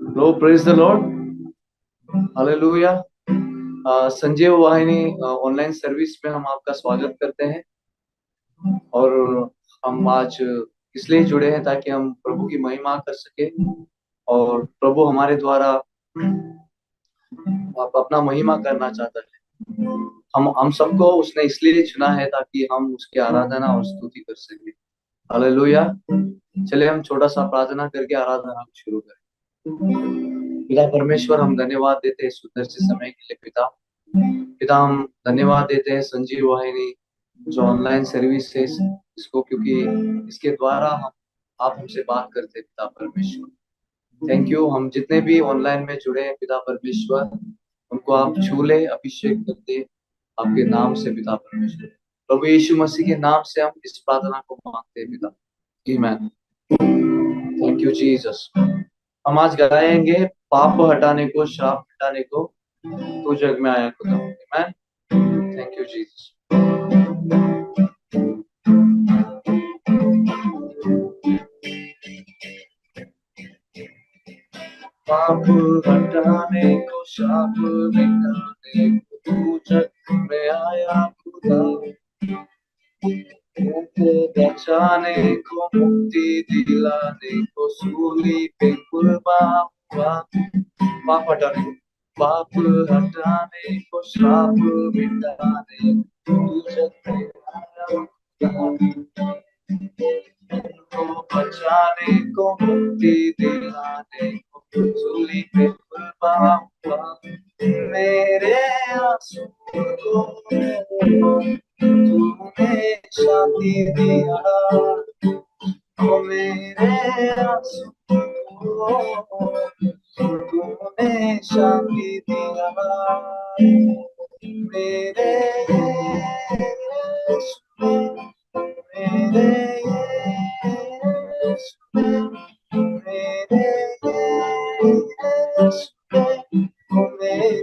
Low praise the Lord, hallelujah. Sanjeev वाहिनी online service में हम आपका स्वागत करते हैं। और हम आज इसलिए जुड़े हैं ताकि हम प्रभु की महिमा कर सके और प्रभु हमारे द्वारा आप अपना महिमा करना चाहता है। हम सबको उसने इसलिए चुना है ताकि हम उसकी आराधना और स्तुति कर सके। हालेलुया। चलिए हम छोटा सा प्रार्थना करके आराधना को शुरू करें। पिता परमेश्वर, हम धन्यवाद देते हैं सुंदर से समय के लिए। पिता पिता हम धन्यवाद देते हैं संजीव वाहिनी जो ऑनलाइन सर्विस है इसको, क्योंकि इसके द्वारा हम आप हमसे बात करते हैं। पिता परमेश्वर, थैंक यू। हम जितने भी ऑनलाइन में जुड़े हैं पिता परमेश्वर, उनको आप छू ले, अभिषेक करते आपके नाम से। पिता परमेश्वर, प्रभु यीशु मसीह के नाम से हम इस प्रार्थना को मांगते हैं पिता। आमीन। Thank you Jesus. हम आज गाएंगे पाप हटाने को, श्राप हटाने को, तू जग में आया खुदा। आमीन। Thank you Jesus. पाप हटाने को, श्राप मिटाने को, तू जग में आया खुदा। मुझे बचाने को, मुक्ति दिलाने को, सूली पे कुर्बान हुआ। पाप हटाने को, पाप हटाने को, श्राप मिटाने को, तू जग में आया खुदा। को बचाने को, मुक्ति दिलाने को, सूली पे कुर्बान हुआ। मेरे आंसू को तूने शांति दिया, ओ मेरे आंसू को तूने शांति दिया। मेरे यीशु, मेरे यीशु, मेरे यीशु, मेरे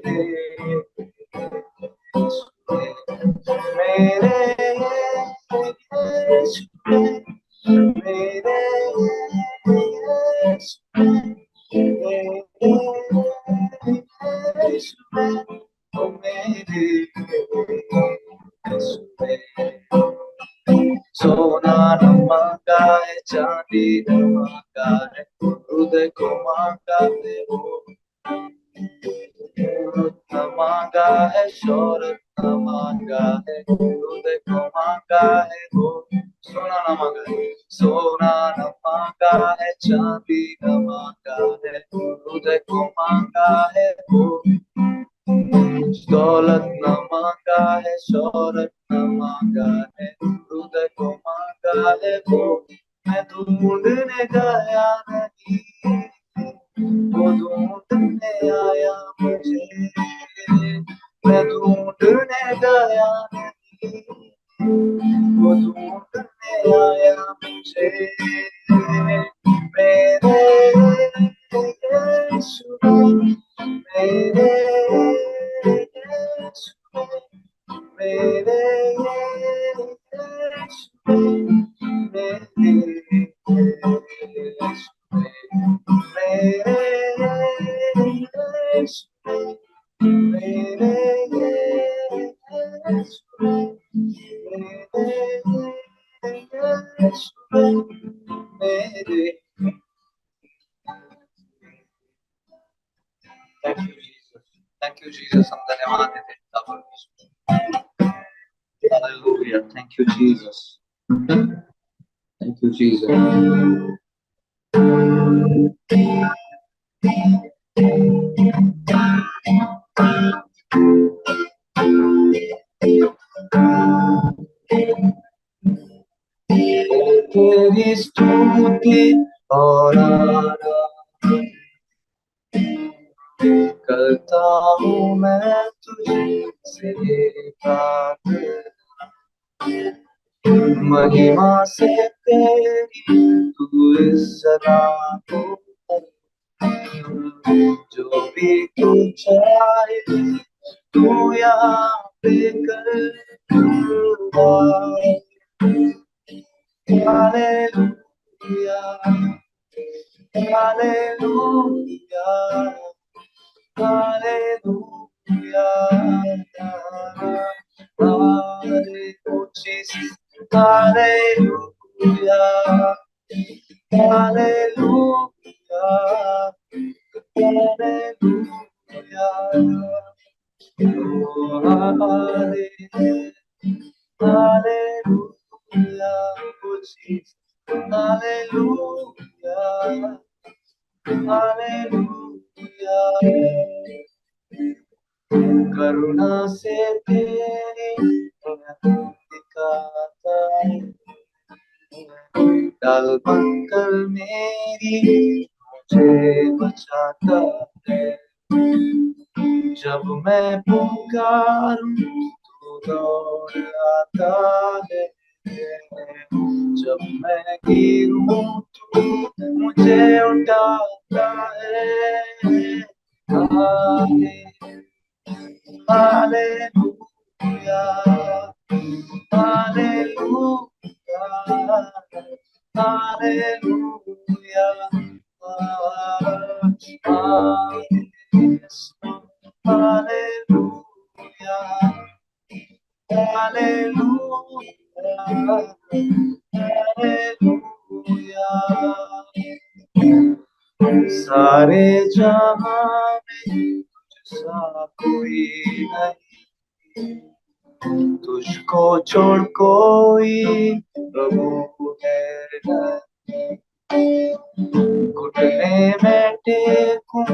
मेरे यीशु, मेरे यीशु, मेरे यीशु, मेरे यीशु। सोना न मांगा है, चांदी न मांगा है, हृदय को मांगा है वो। न मांगा है, शोहरत न मांगा है, हृदय को मांगा है वो। सोना न मांगा है, सोना न मांगा है, चांदी न मांगा है, हृदय को मांगा है वो। दौलत न मांगा है, शोहरत न मांगा है, हृदय को मांगा है वो। मैं ढूंढने गया नहीं, वो ढूंढने आया मुझे। मैं ढूंढने गया नहीं, वो ढूंढने आया मुझे। मेरे यीशु, मेरे यीशु, मेरे यीशु, मेरे यीशु, मेरे यीशु, मेरे यीशु, मेरे यीशु, मेरे। Thank you Jesus, thank you Jesus. हम धन्यवाद देते हैं पिता परमेश्वर। Hallelujah. Thank you Jesus, thank you Jesus. तेरी स्तुति और आराधना करता हूँ मैं तुझसे प्रार्थना। महिमा से तेरी तू इस जगह को, जो भी तू चाहे तू यहाँ पे कर। Hallelujah, hallelujah, hallelujah, hallelujah, Jesus, hallelujah, hallelujah, hallelujah, oh, hallelujah, oh Jesus, hallelujah, hallelujah, करुणा से तेरी दिखाता है, डाल बनकर मेरी मुझे बचाता है, जब मैं पुकारूं तो दौड़ आता है, जब मैं गिरूं तो मुझे उठाता है, hallelujah, hallelujah, hallelujah, hallelujah, hallelujah, hallelujah, सारे जहां में तुझसा कोई नहीं, तुझको छोड़ कोई प्रभु है नहीं, घुटने में टेकूं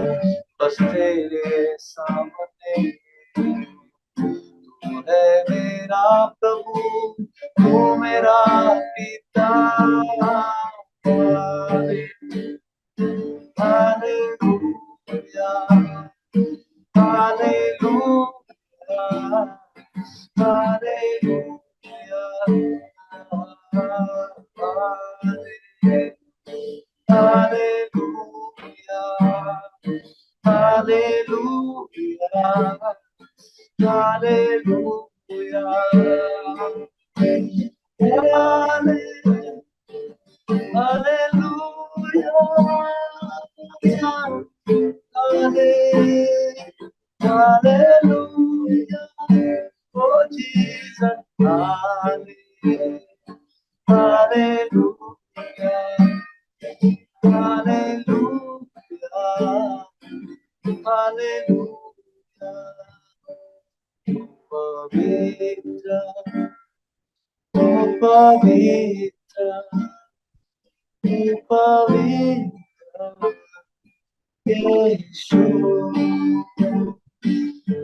बस तेरे सामने, तू है मेरा प्रभु, तू मेरा पिता, hallelujah, hallelujah, hallelujah, hallelujah, hallelujah, hallelujah, Hallelujah, oh Jesus, hallelujah, hallelujah, hallelujah, hallelujah, pavitra, oh pavitra, oh pavitra, Yeshu,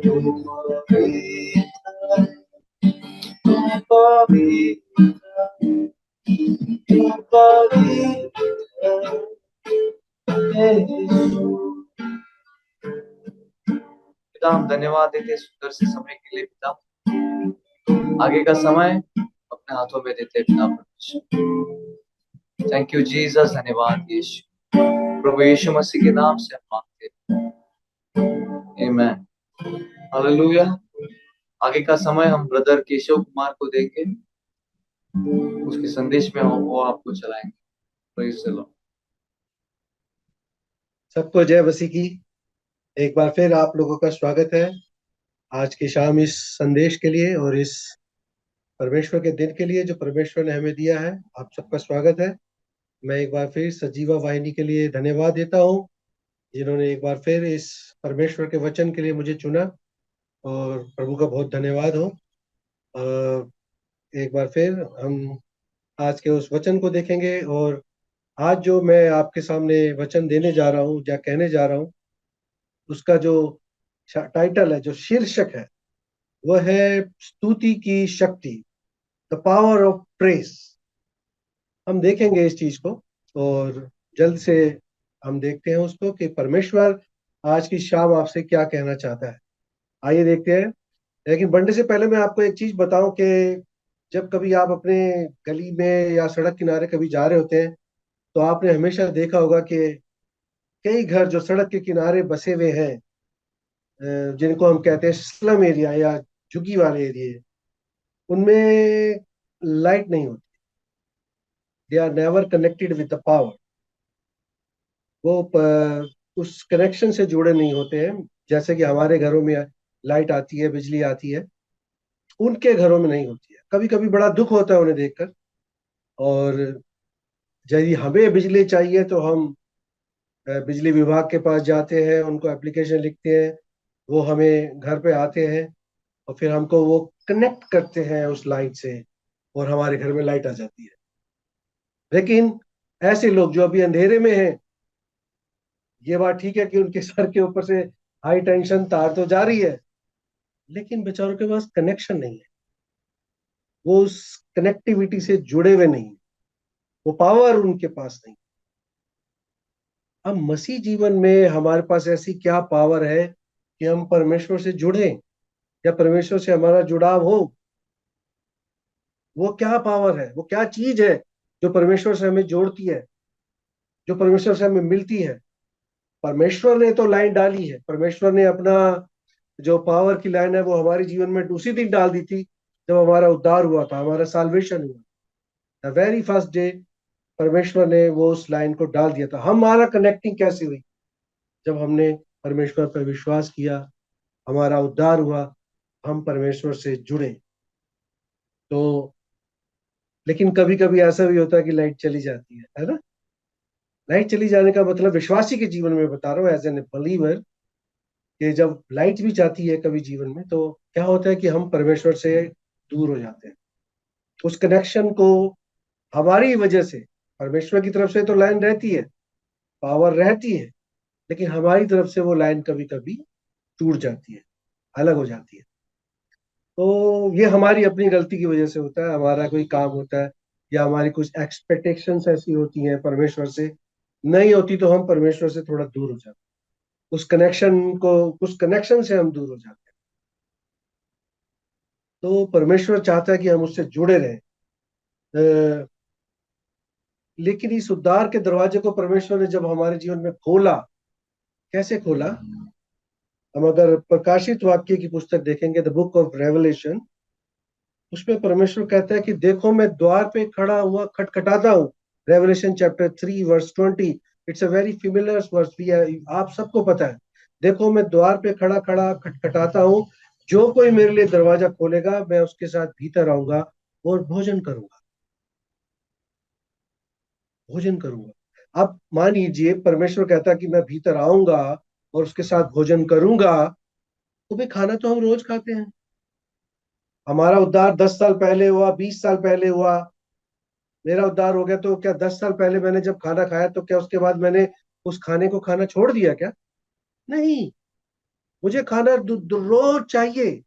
oh pavitra, oh pavitra, oh pavitra, Yeshu। पिता हम धन्यवाद देते हैं सुंदर से समय के लिए पिता, आगे का समय अपने हाथों में देते हैं पिता परमेश्वर। थैंक यू जीसस, धन्यवाद यीशु, प्रभु यीशु मसीह के नाम से हम मांगते हैं, आमीन, हालेलुया। आगे का समय हम ब्रदर केशव कुमार को देंगे, उसके संदेश में वो आपको चलाएंगे। Praise the Lord. सबको जय मसीह की। एक बार फिर आप लोगों का स्वागत है आज की शाम इस संदेश के लिए और इस परमेश्वर के दिन के लिए जो परमेश्वर ने हमें दिया है। आप सबका स्वागत है। मैं एक बार फिर सजीवा वाहिनी के लिए धन्यवाद देता हूँ, जिन्होंने एक बार फिर इस परमेश्वर के वचन के लिए मुझे चुना, और प्रभु का बहुत धन्यवाद हो। एक बार फिर हम आज के उस वचन को देखेंगे, और आज जो मैं आपके सामने वचन देने जा रहा हूँ या कहने जा रहा हूँ, उसका जो टाइटल है, जो शीर्षक है, वह है स्तुति की शक्ति, द पावर ऑफ प्रेस। हम देखेंगे इस चीज को, और जल्द से हम देखते हैं उसको कि परमेश्वर आज की शाम आपसे क्या कहना चाहता है। आइए देखते हैं। लेकिन बढ़ने से पहले मैं आपको एक चीज बताऊं कि जब कभी आप अपने गली में या सड़क किनारे कभी जा रहे होते हैं, तो आपने हमेशा देखा होगा कि कई घर जो सड़क के किनारे बसे हुए हैं, जिनको हम कहते हैं स्लम एरिया या झुग्गी वाले एरिया, उनमें लाइट नहीं होती। They are never connected with the power. उस कनेक्शन से जुड़े नहीं होते हैं। जैसे कि हमारे घरों में लाइट आती है, बिजली आती है, उनके घरों में नहीं होती है। कभी कभी बड़ा दुख होता है उन्हें देखकर। और यदि हमें बिजली चाहिए तो हम बिजली विभाग के पास जाते हैं, उनको एप्लीकेशन लिखते हैं, वो हमें घर पे आते हैं और फिर हमको वो कनेक्ट करते हैं उस लाइट से, और हमारे घर में लाइट आ जाती है। लेकिन ऐसे लोग जो अभी अंधेरे में हैं, ये बात ठीक है कि उनके सर के ऊपर से हाई टेंशन तार तो जा रही है, लेकिन बेचारों के पास कनेक्शन नहीं है। वो उस कनेक्टिविटी से जुड़े हुए नहीं, वो पावर उनके पास नहीं। अब मसीह जीवन में हमारे पास ऐसी क्या पावर है कि हम परमेश्वर से जुड़े, या परमेश्वर से हमारा जुड़ाव हो? वो क्या पावर है, वो क्या चीज है जो परमेश्वर से हमें जोड़ती है, जो परमेश्वर से हमें मिलती है? परमेश्वर ने तो लाइन डाली है, परमेश्वर ने अपना जो पावर की लाइन है वो हमारे जीवन में उसी दिन डाल दी थी जब हमारा उद्धार हुआ था, हमारा साल्वेशन हुआ। द वेरी फर्स्ट डे परमेश्वर ने वो उस लाइन को डाल दिया था। हमारा कनेक्टिंग कैसे हुई? जब हमने परमेश्वर पर विश्वास किया, हमारा उद्धार हुआ, हम परमेश्वर से जुड़े। तो लेकिन कभी कभी ऐसा भी होता है कि लाइट चली जाती है ना? लाइट चली जाने का मतलब विश्वासी के जीवन में बता रहा हूँ, एज एन बिलीवर, कि जब लाइट भी जाती है कभी जीवन में तो क्या होता है कि हम परमेश्वर से दूर हो जाते हैं। उस कनेक्शन को हमारी वजह से, परमेश्वर की तरफ से तो लाइन रहती है, पावर रहती है, लेकिन हमारी तरफ से वो लाइन कभी कभी टूट जाती है, अलग हो जाती है। तो ये हमारी अपनी गलती की वजह से होता है, हमारा कोई काम होता है, या हमारी कुछ एक्सपेक्टेशंस ऐसी होती हैं परमेश्वर से, नहीं होती तो हम परमेश्वर से थोड़ा दूर हो जाते हैं। उस कनेक्शन से हम दूर हो जाते हैं। तो परमेश्वर चाहता है कि हम उससे जुड़े रहें। अ, लेकिन इस उद्धार के दरवाजे को परमेश्वर ने जब हमारे जीवन में खोला, कैसे खोला? हम अगर प्रकाशित वाक्य की पुस्तक देखेंगे, द बुक ऑफ रेवलेशन, उसमें परमेश्वर कहता है कि देखो मैं द्वार पे खड़ा हुआ खटखटाता हूँ। Revelation chapter 3 verse 20। It's a very familiar verse भी है, आप सबको पता है। देखो मैं द्वार पे खड़ा खड़ा खटखटाता हूँ, जो कोई मेरे लिए दरवाजा खोलेगा मैं उसके साथ भीतर आऊंगा और भोजन करूंगा। भोजन करूंगा। अब मान लीजिए परमेश्वर कहता है कि मैं भीतर आऊंगा और उसके साथ भोजन करूंगा, तो भाई खाना तो हम रोज खाते हैं। हमारा उद्धार 10 साल पहले हुआ, 20 साल पहले हुआ। मेरा उद्धार हो गया तो क्या 10 साल पहले मैंने जब खाना खाया तो क्या उसके बाद मैंने उस खाने को खाना छोड़ दिया क्या? नहीं, मुझे खाना रोज चाहिए।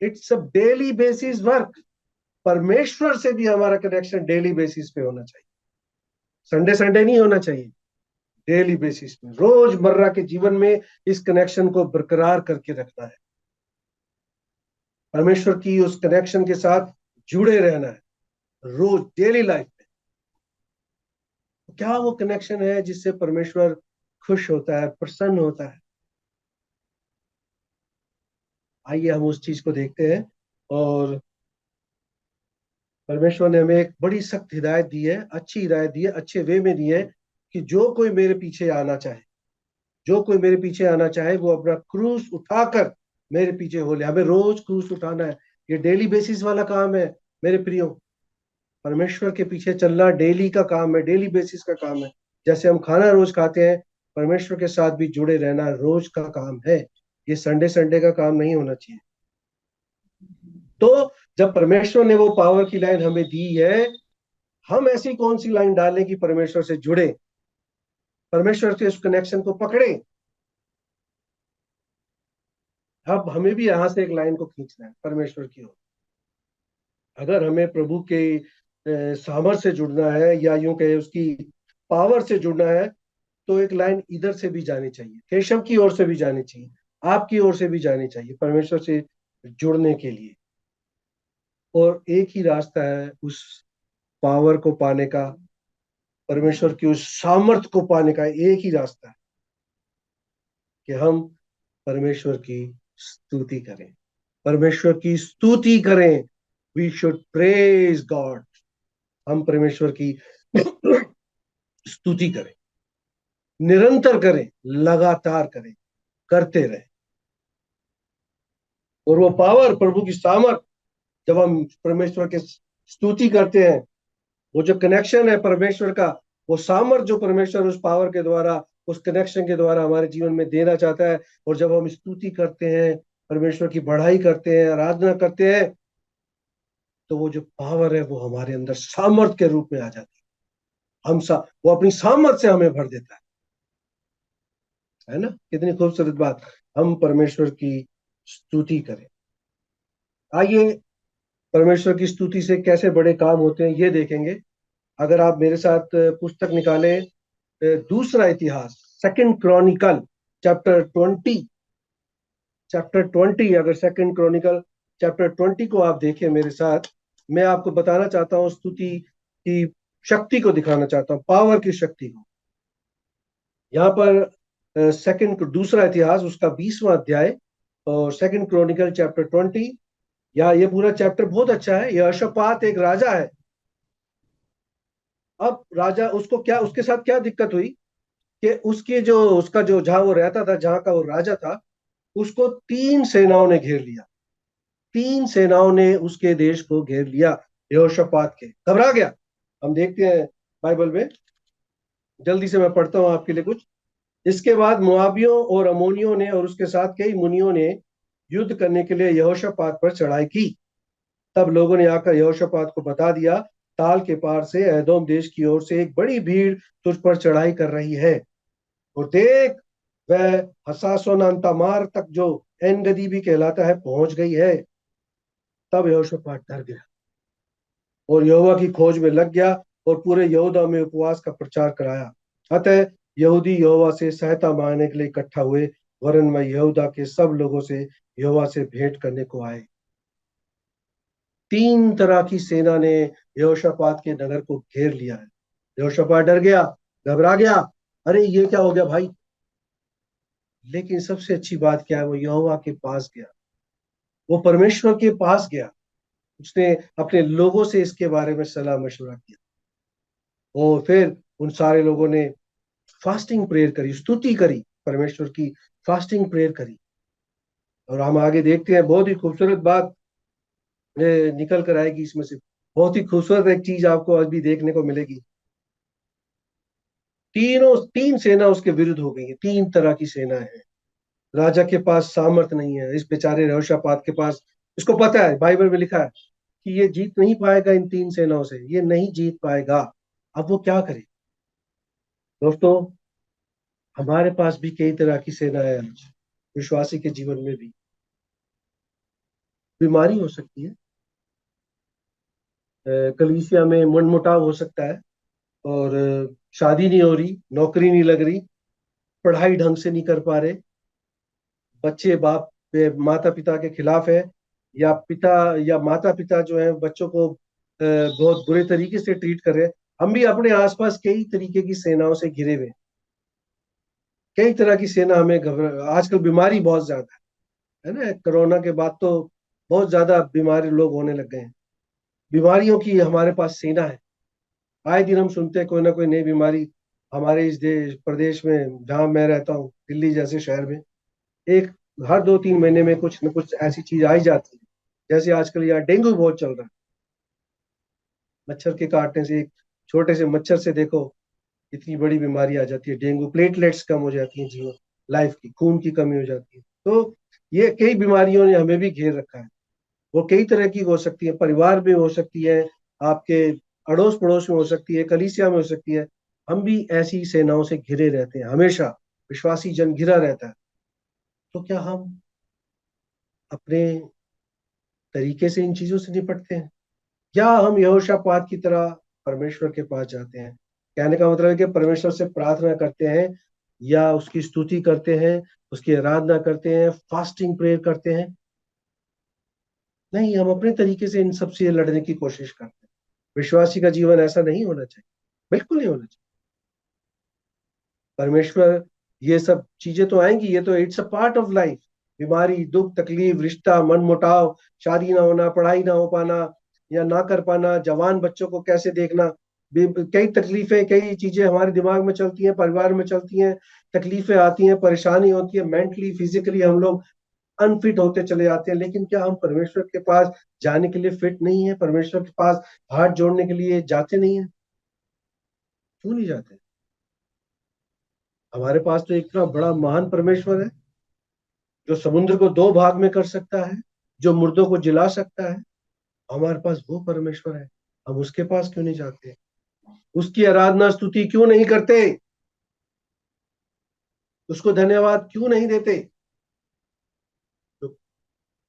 It's a daily basis work. परमेश्वर से भी हमारा कनेक्शन डेली बेसिस पे होना चाहिए, संडे संडे नहीं होना चाहिए। डेली बेसिस पे, रोजमर्रा के जीवन में इस कनेक्शन को बरकरार करके रखना है, परमेश्वर की उस कनेक्शन के साथ जुड़े रहना है रोज डेली लाइफ में। क्या वो कनेक्शन है जिससे परमेश्वर खुश होता है, प्रसन्न होता है? आइए हम उस चीज को देखते हैं। और परमेश्वर ने हमें एक बड़ी सख्त हिदायत दी है, अच्छी हिदायत दी है, अच्छे वे में दी है, कि जो कोई मेरे पीछे आना चाहे, जो कोई मेरे पीछे आना चाहे वो अपना क्रूस उठाकर मेरे पीछे हो ले। हमें रोज क्रूस उठाना है, ये डेली बेसिस वाला काम है मेरे प्रियो। परमेश्वर के पीछे चलना डेली का काम है, डेली बेसिस का काम है। जैसे हम खाना रोज खाते हैं, परमेश्वर के साथ भी जुड़े रहना रोज का काम है। ये संडे संडे का काम नहीं होना चाहिए। तो जब परमेश्वर ने वो पावर की लाइन हमें दी है, हम ऐसी कौन सी लाइन डालें कि परमेश्वर से जुड़े, परमेश्वर से उस कनेक्शन को पकड़े? अब हमें भी यहां से एक लाइन को खींचना है परमेश्वर की ओर। अगर हमें प्रभु के सामर्थ से जुड़ना है, या यूं कहे उसकी पावर से जुड़ना है, तो एक लाइन इधर से भी जानी चाहिए, केशव की ओर से भी जानी चाहिए, आपकी ओर से भी जानी चाहिए परमेश्वर से जुड़ने के लिए। और एक ही रास्ता है उस पावर को पाने का, परमेश्वर की उस सामर्थ को पाने का एक ही रास्ता है, कि हम परमेश्वर की स्तुति करें, परमेश्वर की स्तुति करें। We should praise God. हम परमेश्वर की स्तुति करें। निरंतर करें, लगातार करें, करते रहें। और वो पावर, प्रभु की सामर्थ, जब हम परमेश्वर के स्तुति करते हैं, वो जो कनेक्शन है परमेश्वर का, वो सामर्थ जो परमेश्वर उस पावर के द्वारा, उस कनेक्शन के द्वारा हमारे जीवन में देना चाहता है, और जब हम स्तुति करते हैं, परमेश्वर की बढ़ाई करते हैं, आराधना करते हैं, तो वो जो पावर है वो हमारे अंदर सामर्थ के रूप में आ जाती है। वो अपनी सामर्थ से हमें भर देता है ना। कितनी खूबसूरत बात। हम परमेश्वर की स्तुति करें। आइए परमेश्वर की स्तुति से कैसे बड़े काम होते हैं ये देखेंगे। अगर आप मेरे साथ पुस्तक निकालें, दूसरा इतिहास, सेकंड क्रॉनिकल चैप्टर 20, अगर सेकंड क्रॉनिकल चैप्टर 20 को आप देखें मेरे साथ, मैं आपको बताना चाहता हूँ, स्तुति की शक्ति को दिखाना चाहता हूँ, पावर की शक्ति को। यहाँ पर दूसरा इतिहास उसका 20वां अध्याय और सेकंड क्रॉनिकल चैप्टर 20। या ये पूरा चैप्टर बहुत अच्छा है। यहोशापात एक राजा है। अब राजा, उसको क्या, उसके साथ क्या दिक्कत हुई कि उसका जो जहां वो रहता था, जहां का वो राजा था, उसको 3 सेनाओं ने घेर लिया। 3 सेनाओं ने उसके देश को घेर लिया। यहोशापात के घबरा गया। हम देखते हैं बाइबल में, जल्दी से मैं पढ़ता हूं आपके लिए कुछ। इसके बाद मोआबियों और अमोनियों ने और उसके साथ कई मुनियों ने युद्ध करने के लिए यहोशापात पर चढ़ाई की। तब लोगों ने आकर यहोशापात को बता दिया, ताल के पार से एदोम देश की ओर से एक बड़ी भीड़ तुझ पर चढ़ाई कर रही है, और देख, वह हसासोन तमार तक, जो एन गदी भी कहलाता है, पहुंच गई है। तब यहोशापात डर गया और यहोवा की खोज में लग गया और पूरे यहूदा में उपवास का प्रचार कराया। अतः यहूदी यहोवा से सहायता मांगने के लिए इकट्ठा हुए, वरन मैं यहूदा के सब लोगों से यहोवा से भेंट करने को आए। 3 तरह की सेना ने यहोशापात के नगर को घेर लिया है। यहोशापात डर गया, घबरा गया, अरे ये क्या हो गया भाई। लेकिन सबसे अच्छी बात क्या है, वो यहोवा के पास गया, वो परमेश्वर के पास गया। उसने अपने लोगों से इसके बारे में सलाह मशवरा किया, और फिर उन सारे लोगों ने फास्टिंग प्रेयर करी, स्तुति करी, परमेश्वर की फास्टिंग प्रेयर करी। और हम आगे देखते हैं, बहुत ही खूबसूरत बात निकल कर आएगी इसमें से। बहुत ही खूबसूरत एक चीज आपको आज भी देखने को मिलेगी। 3 सेना उसके विरुद्ध हो गई है। 3 तरह की सेना है। राजा के पास सामर्थ नहीं है, इस बेचारे यहोशापात के पास। इसको पता है, बाइबल में लिखा है कि ये जीत नहीं पाएगा, इन 3 सेनाओं से ये नहीं जीत पाएगा। अब वो क्या करे। दोस्तों, हमारे पास भी कई तरह की सेना है आज, विश्वासी के जीवन में भी। बीमारी हो सकती है, कलीसिया में मनमुटाव हो सकता है, और शादी नहीं हो रही, नौकरी नहीं लग रही, पढ़ाई ढंग से नहीं कर पा रहे, बच्चे माता पिता के खिलाफ है, या पिता या माता पिता जो है बच्चों को बहुत बुरे तरीके से ट्रीट कर रहे हैं। हम भी अपने आसपास कई तरीके की सेनाओं से घिरे हुए हैं। कई तरह की सेना हमें घबरा, आजकल बीमारी बहुत ज्यादा है ना। कोरोना के बाद तो बहुत ज्यादा बीमारी लोग होने लग गए हैं। बीमारियों की हमारे पास सेना है। आए दिन हम सुनते हैं कोई ना कोई नई बीमारी। हमारे इस देश प्रदेश में जहां मैं रहता हूँ, दिल्ली जैसे शहर में, एक हर 2-3 महीने में कुछ न कुछ ऐसी चीज आई जाती है। जैसे आजकल यहाँ डेंगू बहुत चल रहा है। मच्छर के काटने से, एक छोटे से मच्छर से देखो इतनी बड़ी बीमारी आ जाती है। डेंगू, प्लेटलेट्स कम हो जाती है जीवन, लाइफ की खून की कमी हो जाती है। तो ये कई बीमारियों ने हमें भी घेर रखा है। वो कई तरह की हो सकती है, परिवार में हो सकती है, आपके अड़ोस पड़ोस में हो सकती है, कलीसिया में हो सकती है। हम भी ऐसी सेनाओं से घिरे रहते हैं हमेशा। विश्वासी जन घिरा रहता है। तो क्या हम अपने तरीके से इन चीजों से निपटते हैं, या हम यहोशापात की तरह परमेश्वर के पास जाते हैं? कहने का मतलब है कि परमेश्वर से प्रार्थना करते हैं, या उसकी स्तुति करते हैं, उसकी आराधना करते हैं, फास्टिंग प्रेयर करते हैं? नहीं, हम अपने तरीके से इन सब से लड़ने की कोशिश करते हैं। विश्वासी का जीवन ऐसा नहीं होना चाहिए, बिल्कुल नहीं होना चाहिए। परमेश्वर, ये सब चीजें तो आएंगी, ये तो it's a part of life. बीमारी, दुख, तकलीफ, रिश्ता, मन मुटाव, शादी ना होना, पढ़ाई ना हो पाना या ना कर पाना, जवान बच्चों को कैसे देखना, कई तकलीफें, कई चीजें हमारे दिमाग में चलती हैं, परिवार में चलती हैं, तकलीफें आती हैं, परेशानी होती है, मेंटली फिजिकली हम लोग अनफिट होते चले जाते हैं। लेकिन क्या हम परमेश्वर के पास जाने के लिए फिट नहीं है? परमेश्वर के पास हाथ जोड़ने के लिए जाते नहीं है? क्यों नहीं जाते? हमारे पास तो एक इतना बड़ा महान परमेश्वर है, जो समुद्र को दो भाग में कर सकता है, जो मुर्दों को जिला सकता है। हमारे पास वो परमेश्वर है, हम उसके पास क्यों नहीं जाते? उसकी आराधना स्तुति क्यों नहीं करते? उसको धन्यवाद क्यों नहीं देते? तो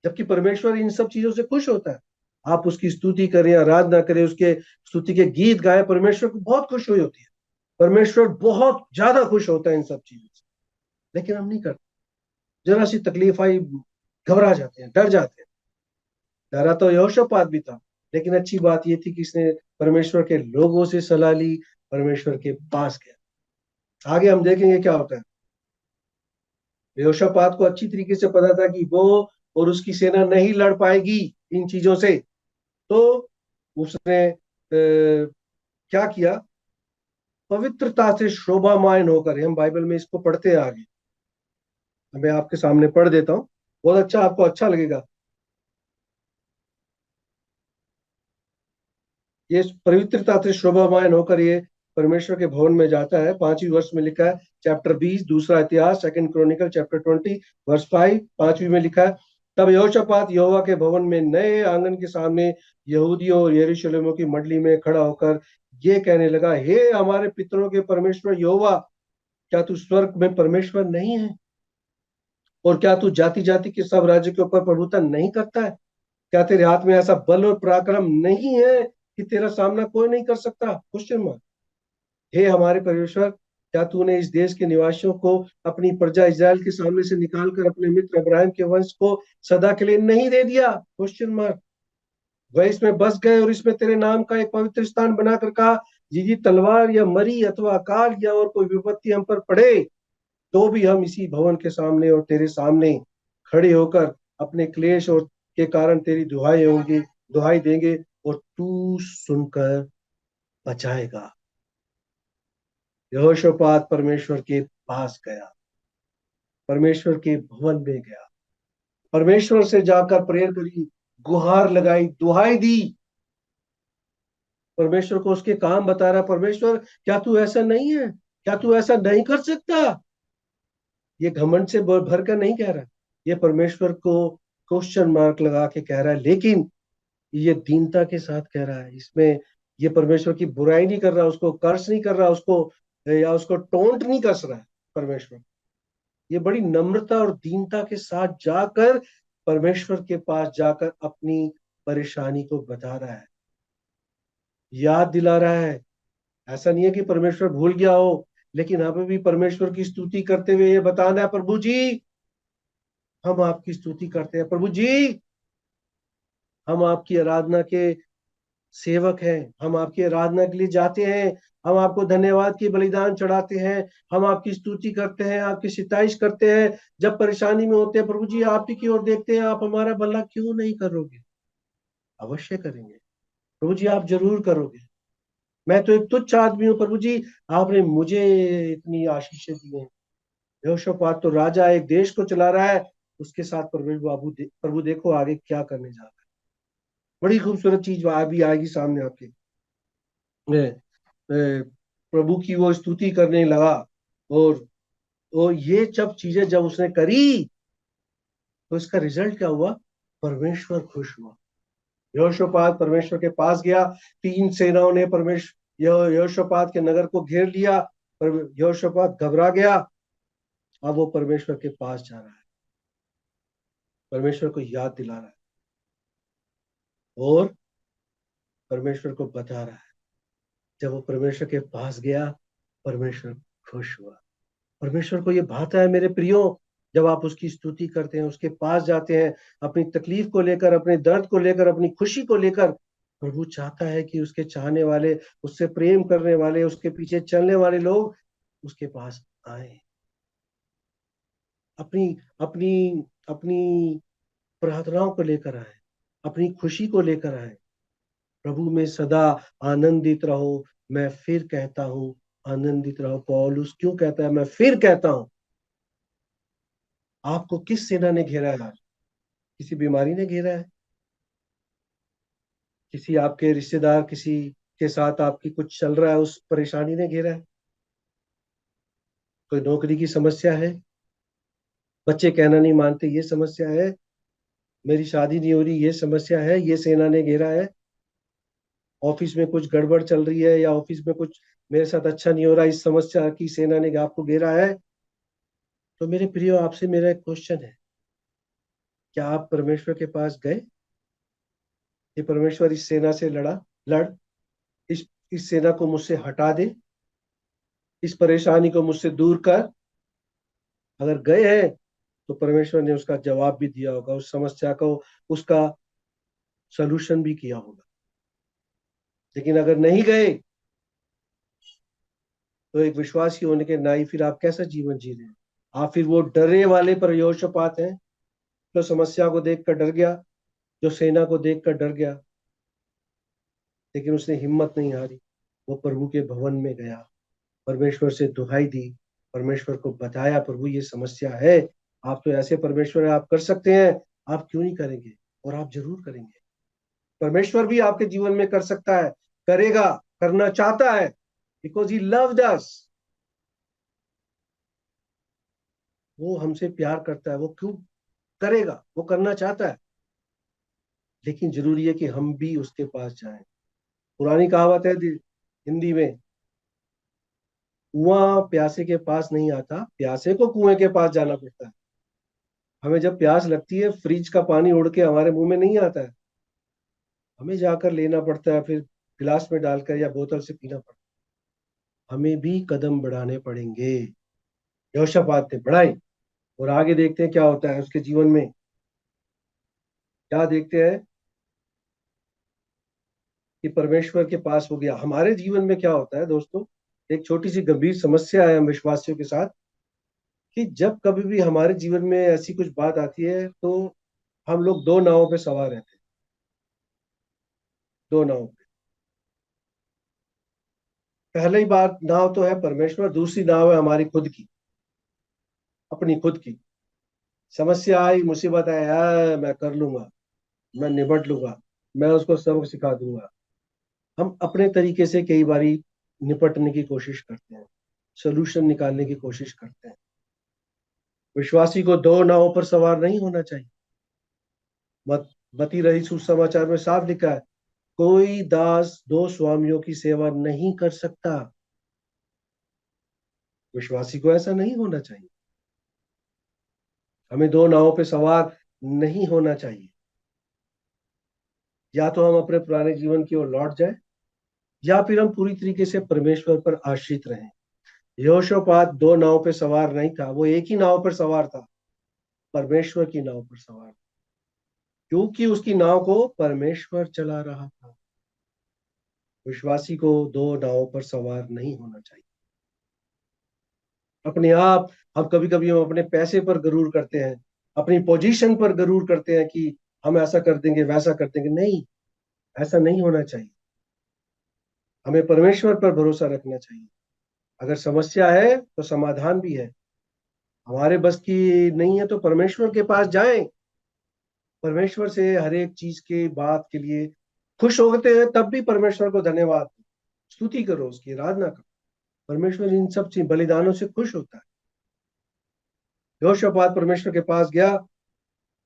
जबकि परमेश्वर इन सब चीजों से खुश होता है। आप उसकी स्तुति करें, आराधना करें, उसके स्तुति के गीत गाएं, परमेश्वर को बहुत खुश हुई होती है। परमेश्वर बहुत ज्यादा खुश होता है इन सब चीजों से। लेकिन हम नहीं करते। जरा सी तकलीफ आई, घबरा जाते हैं, डर जाते हैं। डरा तो यहोशापात भी था, लेकिन अच्छी बात यह थी कि इसने परमेश्वर के लोगों से सलाह ली, परमेश्वर के पास गया। आगे हम देखेंगे क्या होता है। यहोशापात को अच्छी तरीके से पता था कि वो और उसकी सेना नहीं लड़ पाएगी इन चीजों से। तो उसने क्या किया? पवित्रता से शोभामायन होकर, हम बाइबल में इसको पढ़ते हैं आगे, मैं आपके सामने पढ़ देता हूँ, बहुत अच्छा, आपको अच्छा लगेगा। ये पवित्रता से शोभामायन होकर ये परमेश्वर के भवन में जाता है। 5वीं वर्ष में लिखा है, चैप्टर 20, दूसरा इतिहास, सेकंड क्रॉनिकल चैप्टर 20 वर्स 5, 5वीं में लिखा है, तब यहोशापात यहोवा के भवन में नए आंगन के सामने यहूदियों और यरूशलेमियों की मंडली में खड़ा होकर ये कहने लगा, हे हमारे पितरों के परमेश्वर यहोवा, क्या तू स्वर्ग में परमेश्वर नहीं है? और क्या तू जाति जाति के सब राज्य के ऊपर प्रभुता नहीं करता है? क्या तेरे हाथ में ऐसा बल और पराक्रम नहीं है कि तेरा सामना कोई नहीं कर सकता? Question mark. हे हमारे परमेश्वर, क्या तूने इस देश के निवासियों को, अपनी प्रजा इस्राएल के सामने से निकालकर अपने मित्र अब्राहम के वंश को सदा के लिए नहीं दे दिया? Question mark. वह इसमें बस गए और इसमें तेरे नाम का एक पवित्र स्थान बनाकर कहा, यदि तलवार या मरी अथवा अकाल या और कोई विपत्ति हम पर पड़े, तो भी हम इसी भवन के सामने और तेरे सामने खड़े होकर अपने क्लेश और के कारण तेरी दुहाई होंगी, दुहाई देंगे, और तू सुनकर बचाएगा। यहोशापात परमेश्वर के पास गया, परमेश्वर के भवन में गया, परमेश्वर से जाकर प्रेयर करी, गुहार लगाई, दुहाई दी। परमेश्वर को उसके काम बता रहा, परमेश्वर क्या तू ऐसा नहीं है? क्या तू ऐसा नहीं कर सकता? ये घमंड से भर कर नहीं कह रहा, ये परमेश्वर को क्वेश्चन मार्क लगा के कह रहा है, लेकिन ये दीनता के साथ कह रहा है। इसमें ये परमेश्वर की बुराई नहीं कर रहा, उसको कर्स नहीं कर रहा, उसको या उसको टोंट नहीं कस रहा है। परमेश्वर ये बड़ी नम्रता और दीनता के साथ जाकर, परमेश्वर के पास जाकर अपनी परेशानी को बता रहा है, याद दिला रहा है। ऐसा नहीं है कि परमेश्वर भूल गया हो, लेकिन हमें भी परमेश्वर की स्तुति करते हुए ये बताना है, प्रभु जी हम आपकी स्तुति करते हैं, प्रभु जी हम आपकी आराधना के सेवक हैं, हम आपकी आराधना के लिए जाते हैं, हम आपको धन्यवाद की बलिदान चढ़ाते हैं, हम आपकी स्तुति करते हैं, आपकी सिताइश करते हैं। जब परेशानी में होते हैं, प्रभु जी आप ही की ओर देखते हैं, आप हमारा भला क्यों नहीं करोगे? अवश्य करेंगे प्रभु जी, आप जरूर करोगे। मैं तो एक तुच्छ आदमी हूँ प्रभु जी, आपने मुझे इतनी आशीषें दी हैं। यहोशापात तो राजा, एक देश को चला रहा है, उसके साथ प्रभु देखो आगे क्या करने जा रहा है। बड़ी खूबसूरत चीज अभी आएगी सामने आपके। प्रभु की वो स्तुति करने लगा, और ये सब चीजें जब उसने करी, तो इसका रिजल्ट क्या हुआ? परमेश्वर खुश हुआ। यहोशापात परमेश्वर के पास गया, 3 सेनाओं ने परमेश्वर यहोशापात के नगर को घेर लिया, पर यहोशापात घबरा गया। अब वो परमेश्वर के पास जा रहा है, परमेश्वर को याद दिला रहा है, और परमेश्वर को बता रहा है। जब वो परमेश्वर के पास गया, परमेश्वर खुश हुआ। परमेश्वर को ये भाता है मेरे प्रियो, जब आप उसकी स्तुति करते हैं, उसके पास जाते हैं, अपनी तकलीफ को लेकर, अपने दर्द को लेकर, अपनी खुशी को लेकर, प्रभु चाहता है कि उसके चाहने वाले, उससे प्रेम करने वाले, उसके पीछे चलने वाले लोग उसके पास आए, अपनी अपनी अपनी प्रार्थनाओं को लेकर आए, अपनी खुशी को लेकर आए। प्रभु में सदा आनंदित रहो, मैं फिर कहता हूं आनंदित रहो। पौलुस क्यों कहता है मैं फिर कहता हूं? आपको किस सेना ने घेरा है आज? किसी बीमारी ने घेरा है? किसी आपके रिश्तेदार, किसी के साथ आपकी कुछ चल रहा है, उस परेशानी ने घेरा है? कोई नौकरी की समस्या है? बच्चे कहना नहीं मानते, ये समस्या है? मेरी शादी नहीं हो रही, ये समस्या है, ये सेना ने घेरा है? ऑफिस में कुछ गड़बड़ चल रही है, या ऑफिस में कुछ मेरे साथ अच्छा नहीं हो रहा, इस समस्या की सेना ने आपको घेरा है? तो मेरे प्रियो, आपसे मेरा एक क्वेश्चन है, क्या आप परमेश्वर के पास गए? ये परमेश्वर इस सेना से लड़ इस सेना को मुझसे हटा दे, इस परेशानी को मुझसे दूर कर। अगर गए हैं तो परमेश्वर ने उसका जवाब भी दिया होगा, उस समस्या को, उसका सलूशन भी किया होगा। लेकिन अगर नहीं गए तो एक विश्वासी होने के नाई फिर आप कैसा जीवन जी रहे हैं? आप फिर वो डरे वाले पर यहोशापात हैं, जो समस्या को देखकर डर गया, जो सेना को देखकर डर गया, लेकिन उसने हिम्मत नहीं हारी। वो प्रभु के भवन में गया, परमेश्वर से दुहाई दी, परमेश्वर को बताया, प्रभु ये समस्या है, आप तो ऐसे परमेश्वर है, आप कर सकते हैं, आप क्यों नहीं करेंगे? और आप जरूर करेंगे। परमेश्वर भी आपके जीवन में कर सकता है, करेगा, करना चाहता है, बिकॉज ही लव्ड अस। वो हमसे प्यार करता है, वो क्यों करेगा? वो करना चाहता है, लेकिन जरूरी है कि हम भी उसके पास जाएं। पुरानी कहावत है हिंदी में, कुआं प्यासे के पास नहीं आता, प्यासे को कुएं के पास जाना पड़ता है। हमें जब प्यास लगती है, फ्रिज का पानी उड़ के हमारे मुंह में नहीं आता है, हमें जाकर लेना पड़ता है, फिर गिलास में डालकर या बोतल से पीना पड़ता है। हमें भी कदम बढ़ाने पड़ेंगे। यहोशापात ने बढ़ाई, और आगे देखते हैं क्या होता है उसके जीवन में। क्या देखते हैं कि परमेश्वर के पास हो गया। हमारे जीवन में क्या होता है दोस्तों, एक छोटी सी गंभीर समस्या है हम विश्वासियों के साथ, कि जब कभी भी हमारे जीवन में ऐसी कुछ बात आती है, तो हम लोग दो नावों पे सवार रहते हैं। दो नाव पे, पहली बात नाव तो है परमेश्वर, दूसरी नाव है हमारी खुद की, अपनी खुद की। समस्या आई, मुसीबत आई, मैं कर लूंगा, मैं निपट लूंगा, मैं उसको सबक सिखा दूंगा। हम अपने तरीके से कई बारी निपटने की कोशिश करते हैं, सोल्यूशन निकालने की कोशिश करते हैं। विश्वासी को दो नावों पर सवार नहीं होना चाहिए। मत मती रही सुसमाचार में साफ लिखा है, कोई दास दो स्वामियों की सेवा नहीं कर सकता। विश्वासी को ऐसा नहीं होना चाहिए। हमें दो नावों पे सवार नहीं होना चाहिए। या तो हम अपने पुराने जीवन की ओर लौट जाएं, या फिर हम पूरी तरीके से परमेश्वर पर आश्रित रहें। यहोशापात दो नाव पे सवार नहीं था, वो एक ही नाव पर सवार था, परमेश्वर की नाव पर सवार, क्योंकि उसकी नाव को परमेश्वर चला रहा था। विश्वासी को दो नाव पर सवार नहीं होना चाहिए। अपने आप, हम कभी कभी हम अपने पैसे पर गरूर करते हैं, अपनी पोजीशन पर गरूर करते हैं कि हम ऐसा कर देंगे, वैसा कर देंगे। नहीं, ऐसा नहीं होना चाहिए। हमें परमेश्वर पर भरोसा रखना चाहिए। अगर समस्या है तो समाधान भी है। हमारे बस की नहीं है तो परमेश्वर के पास जाएं। परमेश्वर से हर एक चीज की बात के लिए खुश होते हैं, तब भी परमेश्वर को धन्यवाद दो, स्तुति करो, उसकी आराधना करो। परमेश्वर इन सब चीज बलिदानों से खुश होता है। यहोशापात परमेश्वर के पास गया।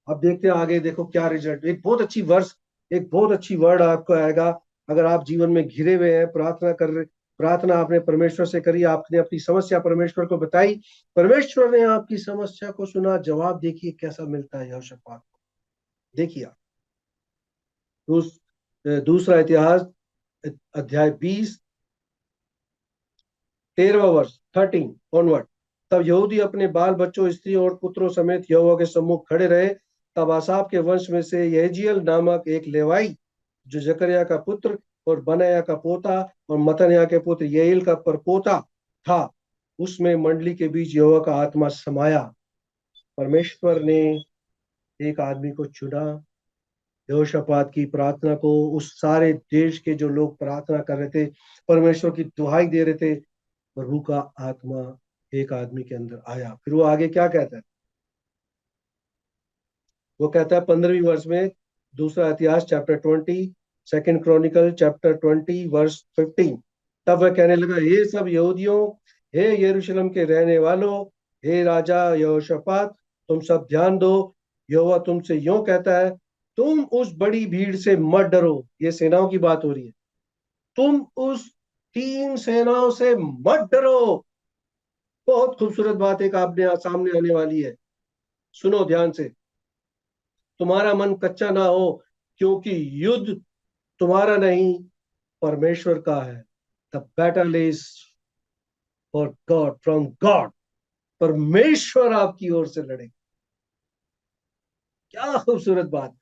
अब देखते हैं आगे, देखो क्या रिजल्ट। एक बहुत अच्छी वर्ष, एक बहुत अच्छी वर्ड आपको आएगा। अगर आप जीवन में घिरे हुए हैं, प्रार्थना कर रहे, प्रार्थना आपने परमेश्वर से करी, आपने अपनी समस्या परमेश्वर को बताई, परमेश्वर ने आपकी समस्या को सुना, जवाब देखिए कैसा मिलता है यहोशापात को। देखिए दूसरा इतिहास अध्याय 20, 13वां वर्ष 13 ऑनवर्ड। तब यहूदी अपने बाल बच्चों, स्त्रियों और पुत्रों समेत यहोवा के सम्मुख खड़े रहे। तब आसाफ के वंश में से यहेजीएल नामक एक लेवाई, जो जकरिया का पुत्र और बनया का पोता और मतन्याह के पुत्र येल का परपोता था, उसमें मंडली के बीच यहोवा का आत्मा समाया। परमेश्वर ने एक आदमी को चुना, यहोशापात की प्रार्थना को उस सारे देश के जो लोग प्रार्थना कर रहे थे, परमेश्वर की दुहाई दे रहे थे, प्रभु का आत्मा एक आदमी के अंदर आया। फिर वो आगे क्या कहता है? वो कहता है 15वीं वर्ष में, दूसरा इतिहास chapter 20, second chronicle chapter 20 verse 15। तब वह कहने लगा, हे सब यहूदियों, हे यरूशलेम के रहने वालों, हे राजा यहोशापात, तुम सब ध्यान दो। यहोवा तुमसे यूं कहता है, तुम उस बड़ी भीड़ से मत डरो। ये सेनाओं की बात हो रही है। तुम उस 3 सेनाओं से मत डरो। बहुत खूबसूरत बात एक आपने सामने आने वाली है, सुनो ध्यान से। तुम्हारा मन कच्चा ना हो, क्योंकि युद्ध तुम्हारा नहीं, परमेश्वर का है। The battle is for God, from God. परमेश्वर आपकी ओर से लड़े। क्या खूबसूरत बात।